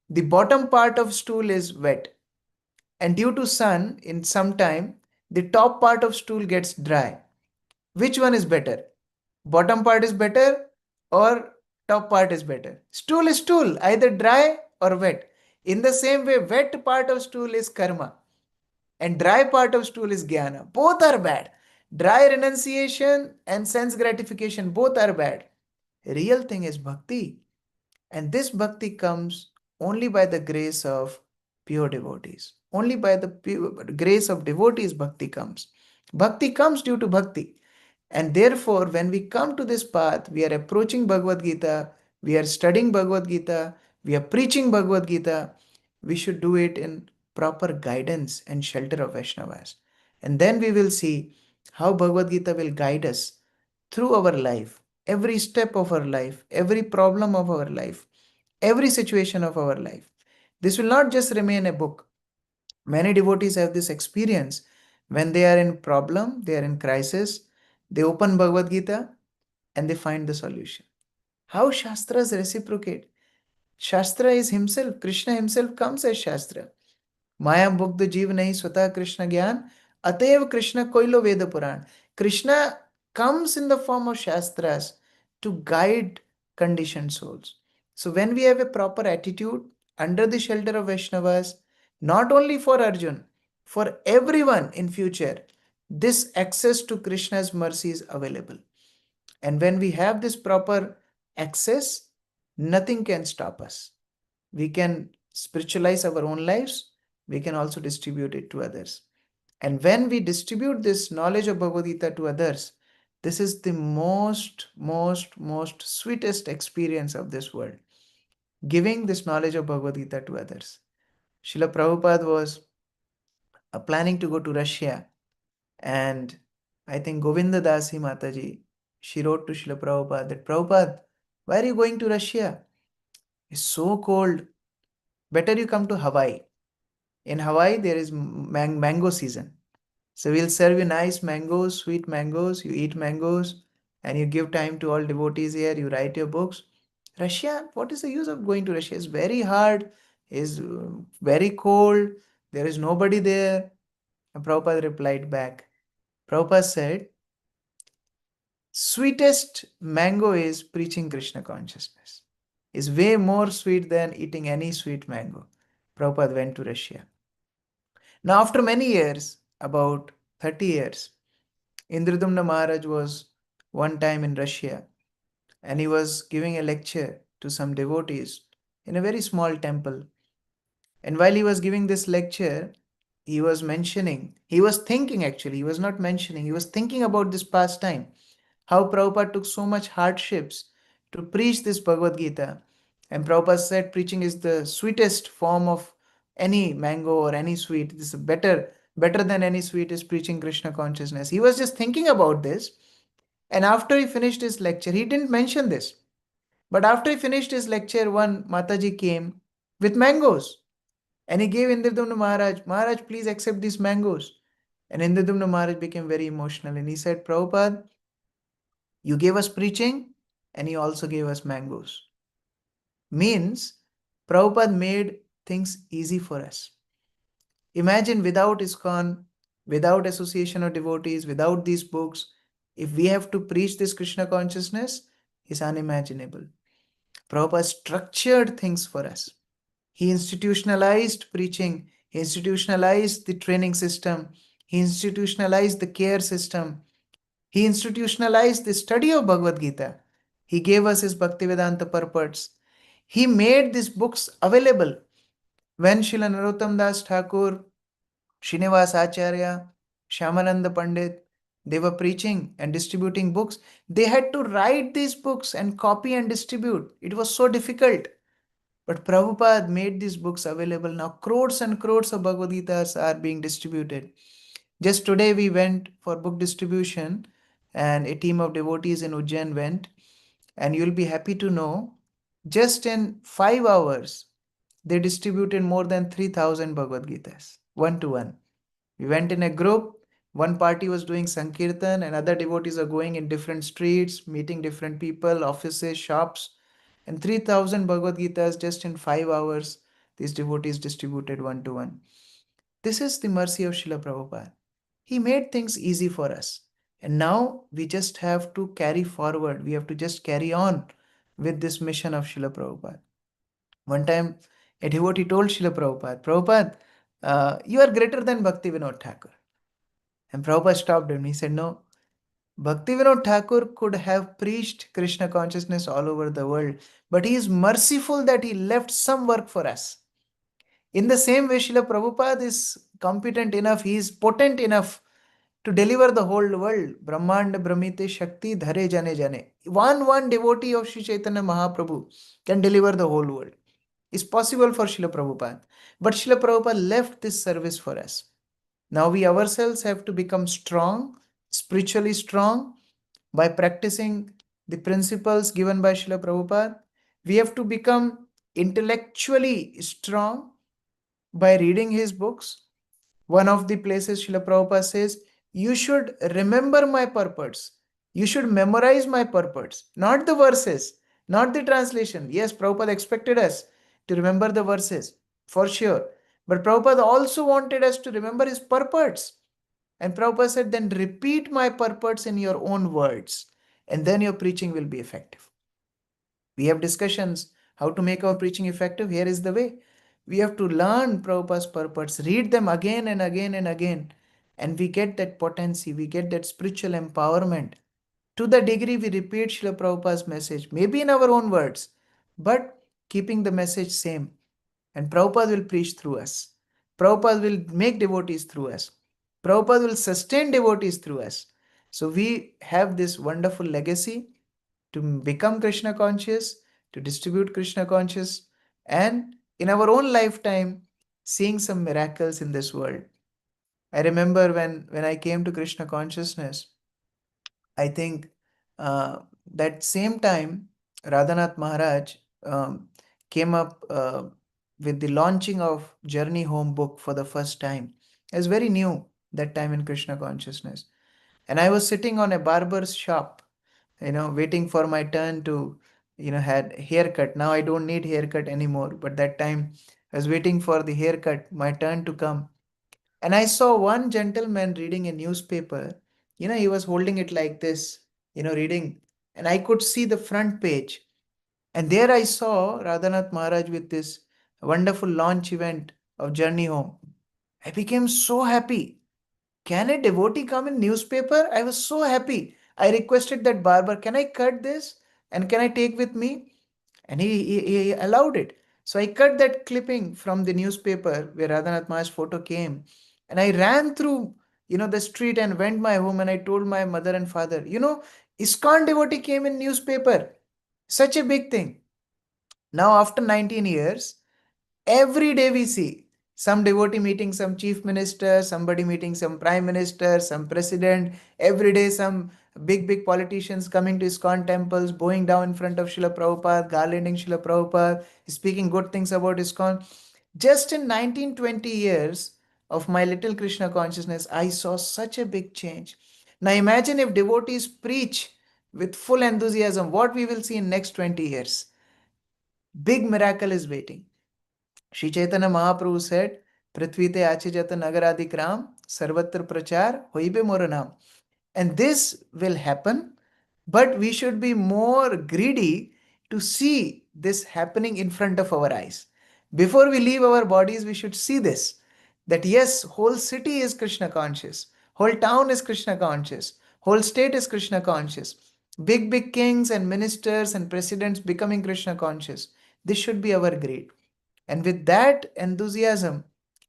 the bottom part of stool is wet. And due to sun, in some time, the top part of stool gets dry. Which one is better? Bottom part is better or top part is better? Stool is stool, either dry or wet. In the same way, wet part of stool is karma and dry part of stool is jnana. Both are bad. Dry renunciation and sense gratification, both are bad. Real thing is bhakti. And this bhakti comes only by the grace of pure devotees. Only by the grace of devotees bhakti comes. Bhakti comes due to bhakti. And therefore, when we come to this path, we are approaching Bhagavad Gita, we are studying Bhagavad Gita, we are preaching Bhagavad Gita, we should do it in proper guidance and shelter of Vaishnavas. And then we will see how Bhagavad Gita will guide us through our life, every step of our life, every problem of our life, every situation of our life. This will not just remain a book. Many devotees have this experience when they are in problem, they are in crisis, they open Bhagavad Gita and they find the solution. How Shastras reciprocate? Shastra is himself, Krishna himself comes as Shastra. Maya Bhugda Jeev Nahi Swata Krishna Gyan, Atev Krishna Koilo Veda Puran. Krishna comes in the form of Shastras to guide conditioned souls. So when we have a proper attitude under the shelter of Vaishnavas, not only for Arjun, for everyone in future, this access to Krishna's mercy is available. And when we have this proper access, nothing can stop us. We can spiritualize our own lives, we can also distribute it to others. And when we distribute this knowledge of Bhagavad Gita to others, this is the most sweetest experience of this world. Giving this knowledge of Bhagavad Gita to others. Srila Prabhupada was planning to go to Russia. And I think Govinda Dasi Mataji, she wrote to Srila Prabhupada that, Prabhupada, why are you going to Russia? It's so cold. Better you come to Hawaii. In Hawaii, there is mango season. So we'll serve you nice mangoes, sweet mangoes. You eat mangoes and you give time to all devotees here. You write your books. Russia, what is the use of going to Russia? It's very hard. It's very cold. There is nobody there. And Prabhupada replied back. Prabhupada said, sweetest mango is preaching Krishna consciousness. It's way more sweet than eating any sweet mango. Prabhupada went to Russia. Now, after many years, about 30 years, Indradumna Maharaj was one time in Russia and he was giving a lecture to some devotees in a very small temple. And while he was giving this lecture, he was thinking actually, he was not mentioning, he was thinking about this past time, how Prabhupada took so much hardships to preach this Bhagavad Gita. And Prabhupada said preaching is the sweetest form of any mango or any sweet. This is better than any sweet is preaching Krishna consciousness. He was just thinking about this. And after he finished his lecture, he didn't mention this. But after he finished his lecture, one Mataji came with mangoes. And he gave Indradumna Maharaj, Maharaj, please accept these mangoes. And Indradumna Maharaj became very emotional. And he said, Prabhupada, you gave us preaching and you also gave us mangoes. Means Prabhupada made things easy for us. Imagine without ISKCON, without association of devotees, without these books, if we have to preach this Krishna consciousness, is unimaginable. Prabhupada structured things for us. He institutionalized preaching. He institutionalized the training system. He institutionalized the care system. He institutionalized the study of Bhagavad Gita. He gave us his Bhaktivedanta purports. He made these books available. When Srila Narottam Das Thakur, Srinivas Acharya, Shyamananda Pandit, they were preaching and distributing books, they had to write these books and copy and distribute. It was so difficult. But Prabhupada made these books available. Now crores and crores of Bhagavad Gitas are being distributed. Just today we went for book distribution and a team of devotees in Ujjain went, and you'll be happy to know just in 5 hours they distributed more than 3,000 Bhagavad Gitas, one to one. We went in a group, one party was doing Sankirtan and other devotees are going in different streets, meeting different people, offices, shops, and 3,000 Bhagavad Gitas just in 5 hours these devotees distributed one to one. This is the mercy of Srila Prabhupada. He made things easy for us. And now we just have to carry forward. We have to just carry on with this mission of Srila Prabhupada. One time, a devotee told Srila Prabhupada, Prabhupada, you are greater than Bhakti Vinod Thakur. And Prabhupada stopped him. He said, no, Bhakti Vinod Thakur could have preached Krishna consciousness all over the world, but he is merciful that he left some work for us. In the same way, Srila Prabhupada is competent enough, he is potent enough to deliver the whole world. Brahmanda Brahmite Shakti Dhare Jane Jane. One devotee of Sri Chaitanya Mahaprabhu can deliver the whole world. It's possible for Srila Prabhupada. But Srila Prabhupada left this service for us. Now we ourselves have to become strong, spiritually strong, by practicing the principles given by Srila Prabhupada. We have to become intellectually strong by reading his books. One of the places Srila Prabhupada says, you should remember my purports. You should memorize my purports, not the verses, not the translation. Yes, Prabhupada expected us to remember the verses, for sure. But Prabhupada also wanted us to remember his purports. And Prabhupada said, then repeat my purports in your own words, and then your preaching will be effective. We have discussions how to make our preaching effective. Here is the way. We have to learn Prabhupada's purports, read them again and again and again, and we get that potency, we get that spiritual empowerment. To the degree we repeat Srila Prabhupada's message, maybe in our own words, but keeping the message same. And Prabhupada will preach through us. Prabhupada will make devotees through us. Prabhupada will sustain devotees through us. So we have this wonderful legacy to become Krishna conscious, to distribute Krishna conscious, and in our own lifetime, seeing some miracles in this world. I remember when I came to Krishna consciousness, I think that same time Radhanath Maharaj came up with the launching of Journey Home book for the first time. It was very new that time in Krishna consciousness. And I was sitting on a barber's shop, waiting for my turn to, had haircut. Now I don't need haircut anymore, but that time I was waiting for the haircut, my turn to come. And I saw one gentleman reading a newspaper. He was holding it like this, reading, and I could see the front page. And there I saw Radhanath Maharaj with this wonderful launch event of Journey Home. I became so happy. Can a devotee come in newspaper? I was so happy. I requested that barber, can I cut this and can I take with me? And he allowed it. So I cut that clipping from the newspaper where Radhanath Maharaj's photo came, and I ran through the street and went my home, and I told my mother and father, ISKCON devotee came in newspaper. Such a big thing. Now after 19 years, every day we see some devotee meeting some chief minister, somebody meeting some prime minister, some president. Every day, some big politicians coming to ISKCON temples, bowing down in front of Srila Prabhupada, garlanding Srila Prabhupada, speaking good things about ISKCON. Just in 19-20 years of my little Krishna consciousness, I saw such a big change. Now imagine if devotees preach with full enthusiasm, what we will see in next 20 years. Big miracle is waiting. Shri Chaitanya Mahaprabhu said, Prithvite Achijata Nagaradikram, Sarvatra Prachar, Hoibe Moranam. And this will happen, but we should be more greedy to see this happening in front of our eyes. Before we leave our bodies, we should see this. That yes, whole city is Krishna conscious, whole town is Krishna conscious, whole state is Krishna conscious. Big kings and ministers and presidents becoming Krishna conscious. This should be our greed. And with that enthusiasm,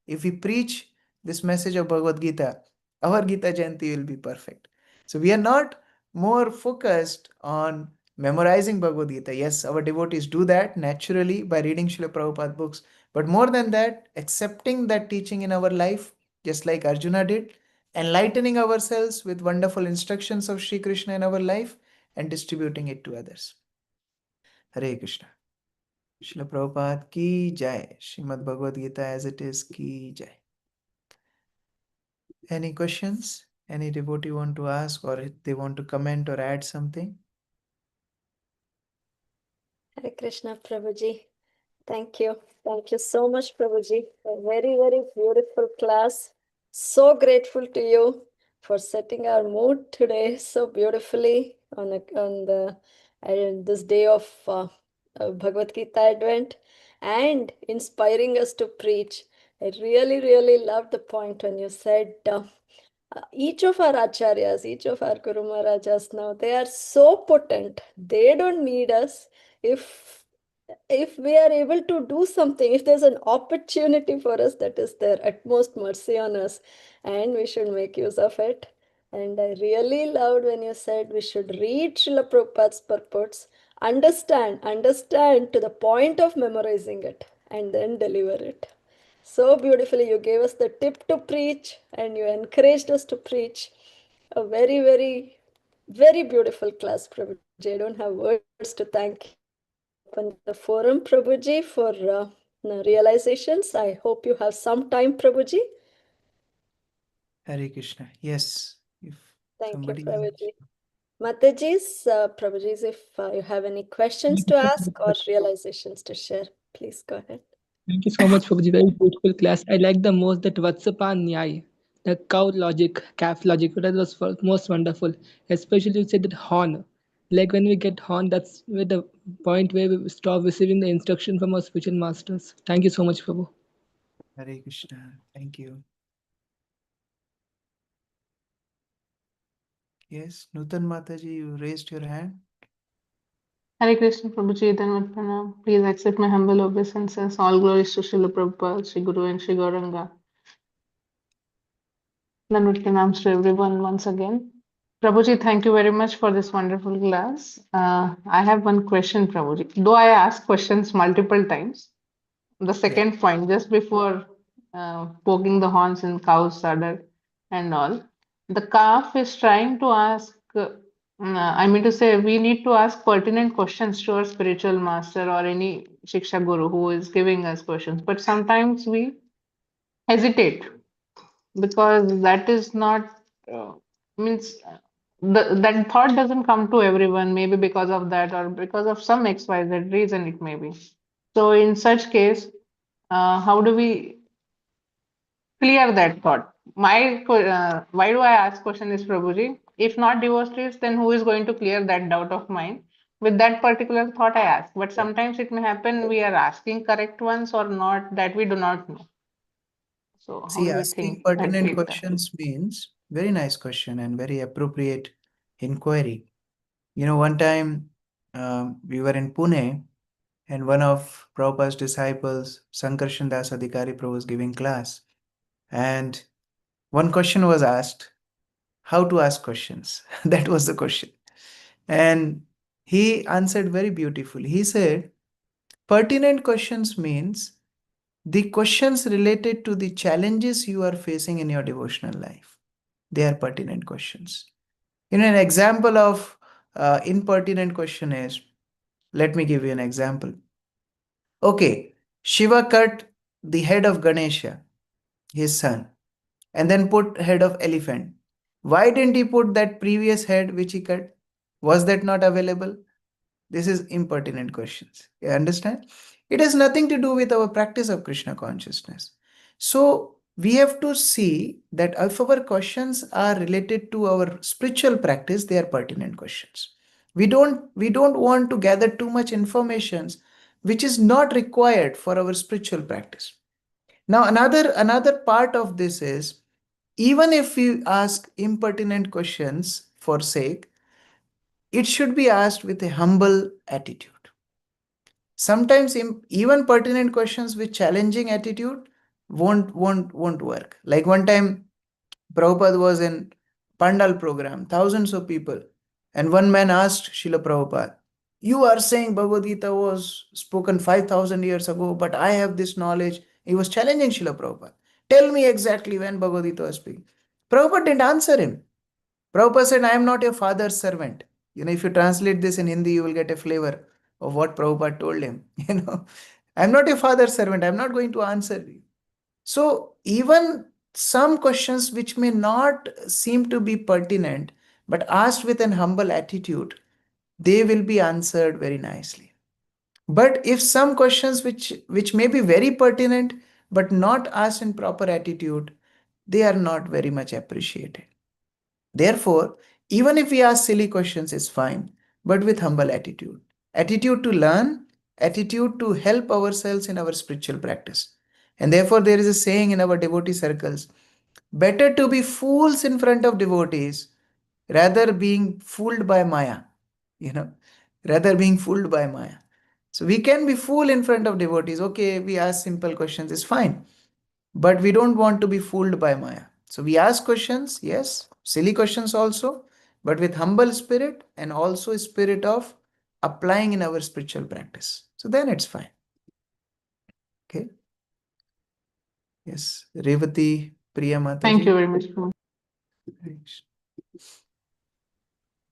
if we preach this message of Bhagavad Gita, our Gita Jayanti will be perfect. So we are not more focused on memorizing Bhagavad Gita. Yes, our devotees do that naturally by reading Srila Prabhupada books. But more than that, accepting that teaching in our life, just like Arjuna did, enlightening ourselves with wonderful instructions of Sri Krishna in our life and distributing it to others. Hare Krishna. Srila Prabhupada ki jai. Srimad Bhagavad Gita as it is ki jai. Any questions? Any devotee want to ask, or if they want to comment or add something? Hare Krishna, Prabhuji. Thank you. Thank you so much, Prabhuji. A very, very beautiful class. So grateful to you for setting our mood today so beautifully on this day of Bhagavad Gita Advent and inspiring us to preach. I really, really loved the point when you said each of our acharyas, each of our Guru Maharajas now, they are so potent. They don't need us. If we are able to do something, if there's an opportunity for us, that is their utmost mercy on us, and we should make use of it. And I really loved when you said we should read Srila Prabhupada's purports, understand to the point of memorizing it, and then deliver it. So beautifully, you gave us the tip to preach and you encouraged us to preach. A very, very, very beautiful class, Prabhuji. I don't have words to thank you. Open the forum, Prabhuji, for realizations. I hope you have some time, Prabhuji. Hare Krishna. Yes. If Thank somebody you, Prabhuji. Mataji's, Prabhuji's, if you have any questions Thank you to so ask or much. realizations to share, please go ahead. Thank you so much for the very beautiful class. I like the most that Vatsapa Nyai, the cow logic, calf logic. That was most wonderful. Especially you said that horn. Like when we get horn, that's where the point where we stop receiving the instruction from our spiritual masters. Thank you so much, Prabhu. Hare Krishna. Thank you. Yes, Nutan Mataji, you raised your hand. Hare Krishna Prabhuji, Dhanvat Pranam. Please accept my humble obeisances. All glories to Srila Prabhupada, Sri Guru and Sri Gauranga. Dhanvat Pranams to everyone once again. Prabhuji, thank you very much for this wonderful class. I have one question, Prabhuji. Though I asked questions multiple times, the second point, just before poking the horns in cow's udder, and all. The calf is trying to ask, I mean to say, we need to ask pertinent questions to our spiritual master or any Shiksha Guru who is giving us questions. But sometimes we hesitate because that is not, means that thought doesn't come to everyone, maybe because of that or because of some XYZ reason it may be. So in such case, how do we clear that thought? Why do I ask question is, Prabhuji? If not devotees, then who is going to clear that doubt of mine? With that particular thought, I ask. But sometimes it may happen we are asking correct ones or not, that we do not know. So how See, do we asking think and pertinent treat that? questions means very nice question and very appropriate inquiry. You know, one time we were in Pune and one of Prabhupada's disciples, Sankarshan Das Adhikari Prabhu, was giving class. And one question was asked, how to ask questions. That was the question. And he answered very beautifully. He said, pertinent questions means the questions related to the challenges you are facing in your devotional life. They are pertinent questions. You know, an example of impertinent question is, let me give you an example. Okay, Shiva cut the head of Ganesha, his son, and then put head of elephant. Why didn't he put that previous head which he cut? Was that not available? This is impertinent questions. You understand? It has nothing to do with our practice of Krishna consciousness. So we have to see that if our questions are related to our spiritual practice, they are pertinent questions. We don't want to gather too much information which is not required for our spiritual practice. Now another part of this is, even if we ask impertinent questions for sake, it should be asked with a humble attitude. Sometimes even pertinent questions with challenging attitude won't work. Like one time, Prabhupada was in Pandal program, thousands of people, and one man asked Srila Prabhupada, "You are saying Bhagavad Gita was spoken 5,000 years ago, but I have this knowledge." He was challenging Srila Prabhupada. Tell me exactly when Bhagavad Gita was speaking. Prabhupada didn't answer him. Prabhupada said, I am not your father's servant. You know, if you translate this in Hindi, you will get a flavor of what Prabhupada told him. You know, I'm not your father's servant. I'm not going to answer you. So even some questions which may not seem to be pertinent, but asked with an humble attitude, they will be answered very nicely. But if some questions which may be very pertinent, but not asked in proper attitude, they are not very much appreciated. Therefore, even if we ask silly questions, is fine, but with humble attitude. Attitude to learn, attitude to help ourselves in our spiritual practice. And therefore, there is a saying in our devotee circles, better to be fools in front of devotees rather being fooled by Maya. You know, rather being fooled by Maya. So we can be fool in front of devotees. Okay, we ask simple questions, it's fine. But we don't want to be fooled by Maya. So we ask questions, yes, silly questions also, but with humble spirit and also a spirit of applying in our spiritual practice. So then it's fine. Okay. Yes. Revati, Priya Mataji. Thank you very much, Prabhuji.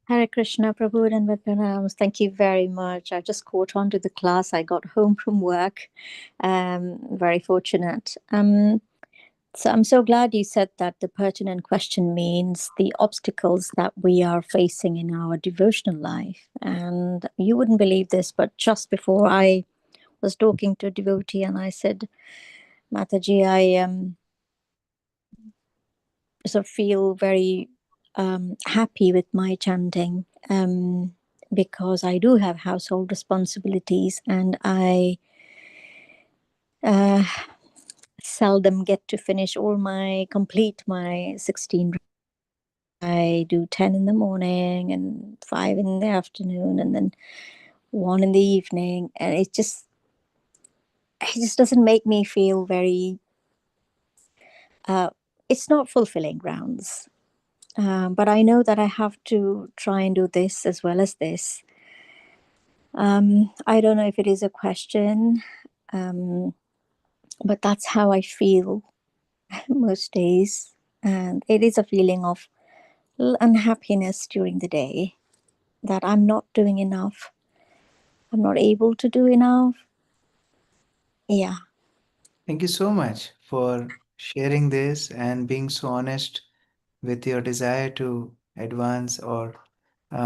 Hare Krishna, Prabhu and Pranams. Thank you very much. I just caught on to the class. I got home from work. Very fortunate. So I'm so glad you said that the pertinent question means the obstacles that we are facing in our devotional life. And you wouldn't believe this, but just before I was talking to a devotee and I said, Mataji, I sort of feel very happy with my chanting because I do have household responsibilities and I seldom get to complete my 16. I do 10 in the morning and 5 in the afternoon and then 1 in the evening, and it just doesn't make me feel very it's not fulfilling rounds. But I know that I have to try and do this as well as this. I don't know if it is a question, but that's how I feel most days. And it is a feeling of unhappiness during the day that I'm not doing enough. I'm not able to do enough. Yeah. Thank you so much for sharing this and being so honest with your desire to advance or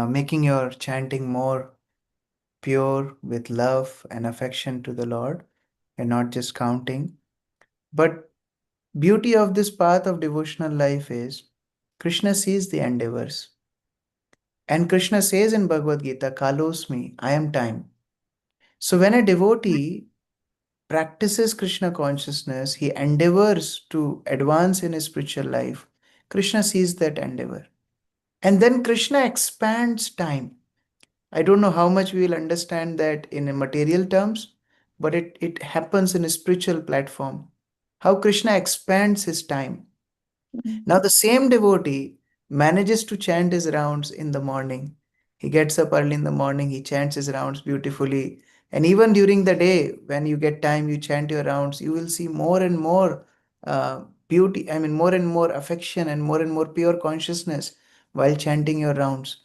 making your chanting more pure with love and affection to the Lord and not just counting. But beauty of this path of devotional life is Krishna sees the endeavors. And Krishna says in Bhagavad Gita, Kalosmi, I am time. So when a devotee practices Krishna consciousness, he endeavors to advance in his spiritual life. Krishna sees that endeavor. And then Krishna expands time. I don't know how much we will understand that in a material terms, but it happens in a spiritual platform. How Krishna expands his time. Now, the same devotee manages to chant his rounds in the morning. He gets up early in the morning, he chants his rounds beautifully. And even during the day, when you get time, you chant your rounds, you will see more and more beauty, more and more affection and more pure consciousness while chanting your rounds.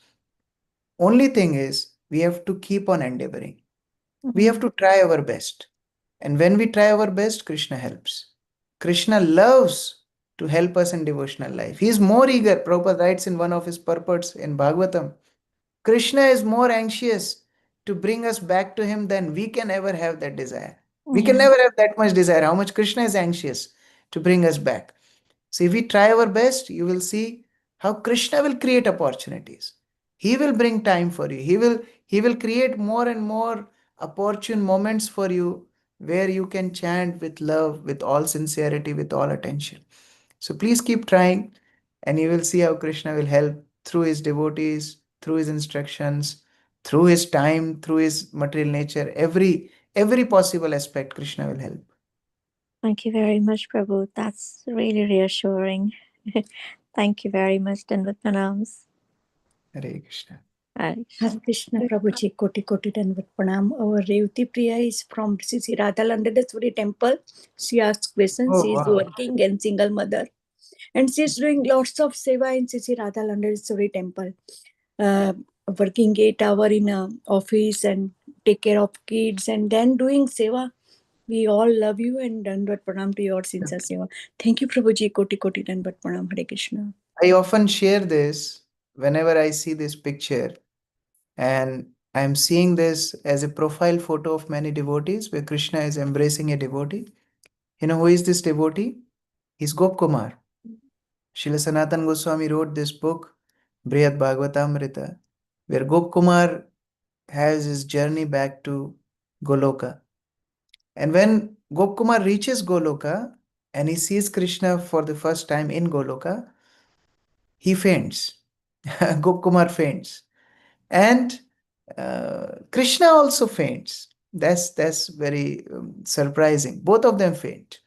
Only thing is, we have to keep on endeavoring. We have to try our best. And when we try our best, Krishna helps. Krishna loves to help us in devotional life. He is more eager. Prabhupada writes in one of his purports in Bhagavatam, Krishna is more anxious to bring us back to him than we can ever have that desire. We can never have that much desire. How much Krishna is anxious to bring us back. So if we try our best, you will see how Krishna will create opportunities. He will bring time for you. He will create more and more opportune moments for you where you can chant with love, with all sincerity, with all attention. So please keep trying and you will see how Krishna will help through his devotees, through his instructions, through his time, through his material nature. Every possible aspect Krishna will help. Thank you very much, Prabhu. That's really reassuring. Thank you very much, Danvat Pranams. Hare Krishna. Hare Hare Krishna Prabhuji, Koti Koti Danvat Pranam. Our Revati Priya is from Sri Radha Landadeswari temple. She asks questions. Oh, She is wow. working and single mother. And she is doing lots of seva in Sri Radha Landadeswari temple. Working 8 hours in a office and take care of kids and then doing seva. We all love you and Danvat Pranam to your sincere seva. Thank you, Prabhuji. Koti Koti Danvat Pranam. Hare Krishna. I often share this whenever I see this picture, and I'm seeing this as a profile photo of many devotees where Krishna is embracing a devotee. You know who is this devotee? He's Gop Kumar. Srila Sanatan Goswami wrote this book, Brihad Bhagavatamrita, where Gop Kumar has his journey back to Goloka. And when Gop Kumar reaches Goloka and he sees Krishna for the first time in Goloka, he faints. Gop Kumar faints. And Krishna also faints. That's very surprising. Both of them faint.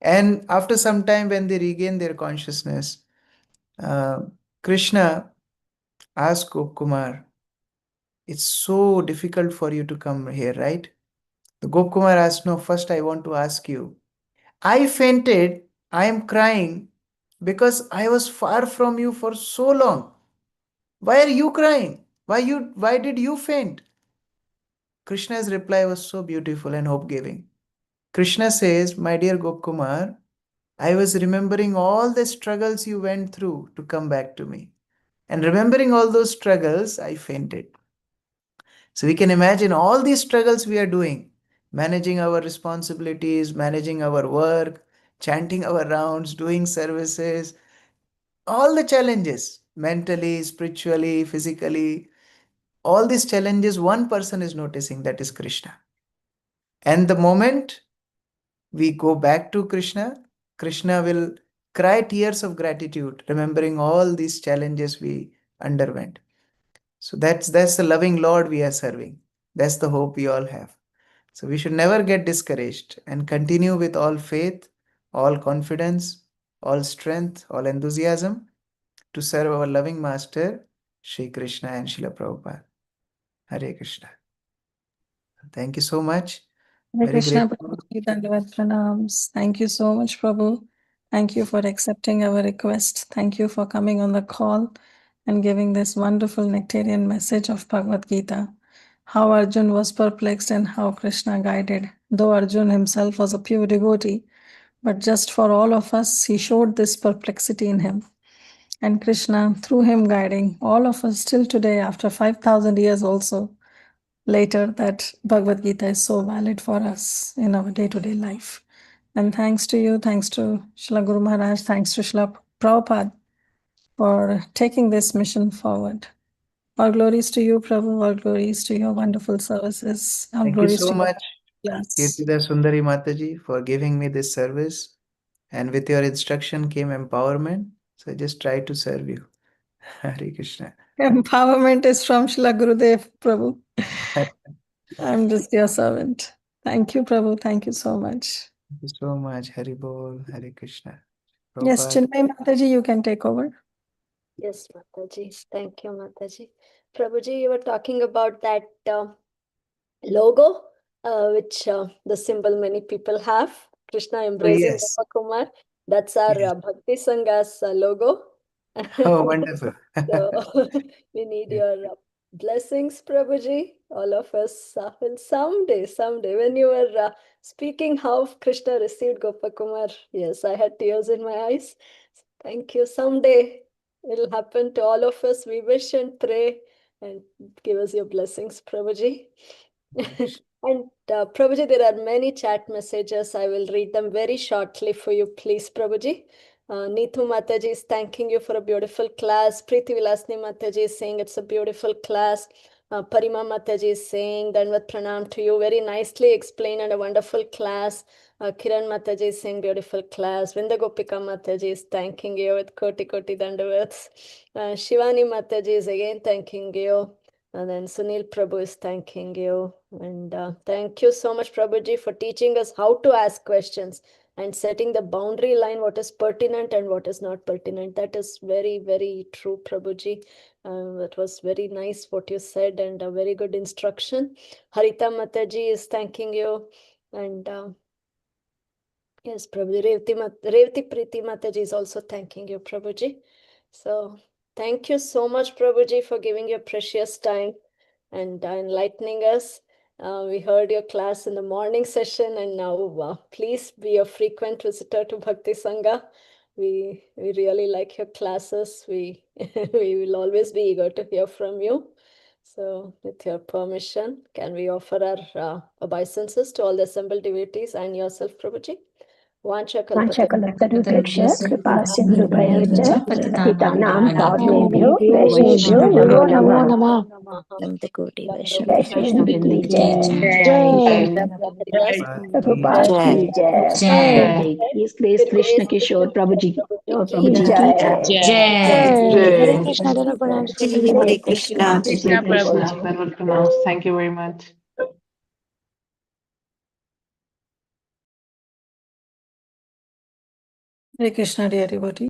And after some time, when they regain their consciousness, uh, Krishna asks Gop Kumar, "It's so difficult for you to come here, right?" The Gop Kumar asks, "No, first I want to ask you. I fainted. I am crying because I was far from you for so long. Why are you crying? Why did you faint?" Krishna's reply was so beautiful and hope giving. Krishna says, "My dear Gopkumar, I was remembering all the struggles you went through to come back to me. And remembering all those struggles, I fainted." So we can imagine all these struggles we are doing, managing our responsibilities, managing our work, chanting our rounds, doing services, all the challenges, mentally, spiritually, physically, all these challenges, one person is noticing, that is Krishna. And the moment we go back to Krishna, Krishna will cry tears of gratitude, remembering all these challenges we underwent. So that's the loving Lord we are serving. That's the hope we all have. So we should never get discouraged and continue with all faith, all confidence, all strength, all enthusiasm to serve our loving Master, Sri Krishna and Srila Prabhupada. Hare Krishna. Thank you so much. Hare Very Krishna, grateful. Prabhuji, Dandavat Pranams. Thank you so much, Prabhu. Thank you for accepting our request. Thank you for coming on the call and giving this wonderful nectarian message of Bhagavad Gita. How Arjun was perplexed and how Krishna guided. Though Arjun himself was a pure devotee, but just for all of us, he showed this perplexity in him. And Krishna, through him guiding all of us till today, after 5,000 years also later, that Bhagavad Gita is so valid for us in our day-to-day life. And thanks to you, thanks to Srila Guru Maharaj, thanks to Srila Prabhupada for taking this mission forward. All glories to you, Prabhu. All glories to your wonderful services. All Thank you glories so to much, Yes. Kirtida Sundari Mataji, for giving me this service. And with your instruction came empowerment. So I just try to serve you. Hare Krishna. Empowerment is from Srila Gurudev, Prabhu. I'm just your servant. Thank you, Prabhu. Thank you so much. Thank you so much. Hari Bol, Hare Krishna. Yes, Prabhupada. Chinmay Mataji, you can take over. Yes, Mataji. Thank you, Mataji. Prabhuji, you were talking about that logo, which the symbol many people have. Krishna embracing yes. Kumar. That's our Yes. Bhakti Sangha's logo. Oh, wonderful. So we need Yeah. your blessings, Prabhuji. All of us will someday, when you were speaking how Krishna received Gopakumar, yes, I had tears in my eyes. Thank you. Someday it'll happen to all of us. We wish and pray and give us your blessings, Prabhuji. And Prabhuji, there are many chat messages. I will read them very shortly for you, please, Prabhuji. Neetu Mataji is thanking you for a beautiful class. Preeti Vilasni Mataji is saying it's a beautiful class. Parima Mataji is saying, Danvat Pranam to you. Very nicely explained and a wonderful class. Kiran Mataji is saying, beautiful class. Vrinda Gopika Mataji is thanking you with Koti Koti Dandavats. Shivani Mataji is again thanking you. And then Sunil Prabhu is thanking you. And thank you so much, Prabhuji, for teaching us how to ask questions and setting the boundary line, what is pertinent and what is not pertinent. That is very, very true, Prabhuji. That was very nice what you said and a very good instruction. Harita Mataji is thanking you. And yes, Prabhuji, Revati Preeti Mataji is also thanking you, Prabhuji. So thank you so much, Prabhuji, for giving your precious time and enlightening us. We heard your class in the morning session, and now please be a frequent visitor to Bhakti Sangha. We really like your classes. We will always be eager to hear from you. So with your permission, can we offer our obeisances to all the assembled devotees and yourself, Prabhuji? वाञ्छकल्पतरुभ्यश्च कृपा सिन्धुभ्यश्च सिन्धुभ्यश्च पतितानां पावनेभ्यो वैष्णवेभ्यो वैष्णवेभ्यो नमो नमो नमः Nam the Koti जय Vaishnava. Shri Krishna की जय जय Prabhupada प्रभुपाद की जय जय प्लीज कृष्ण किशोर प्रभु जी की जय जय Jai. Hare Krishna. Krishna Prabhu. Danvat Pranam. Thank you very much. Hare Krishna, dear devotee.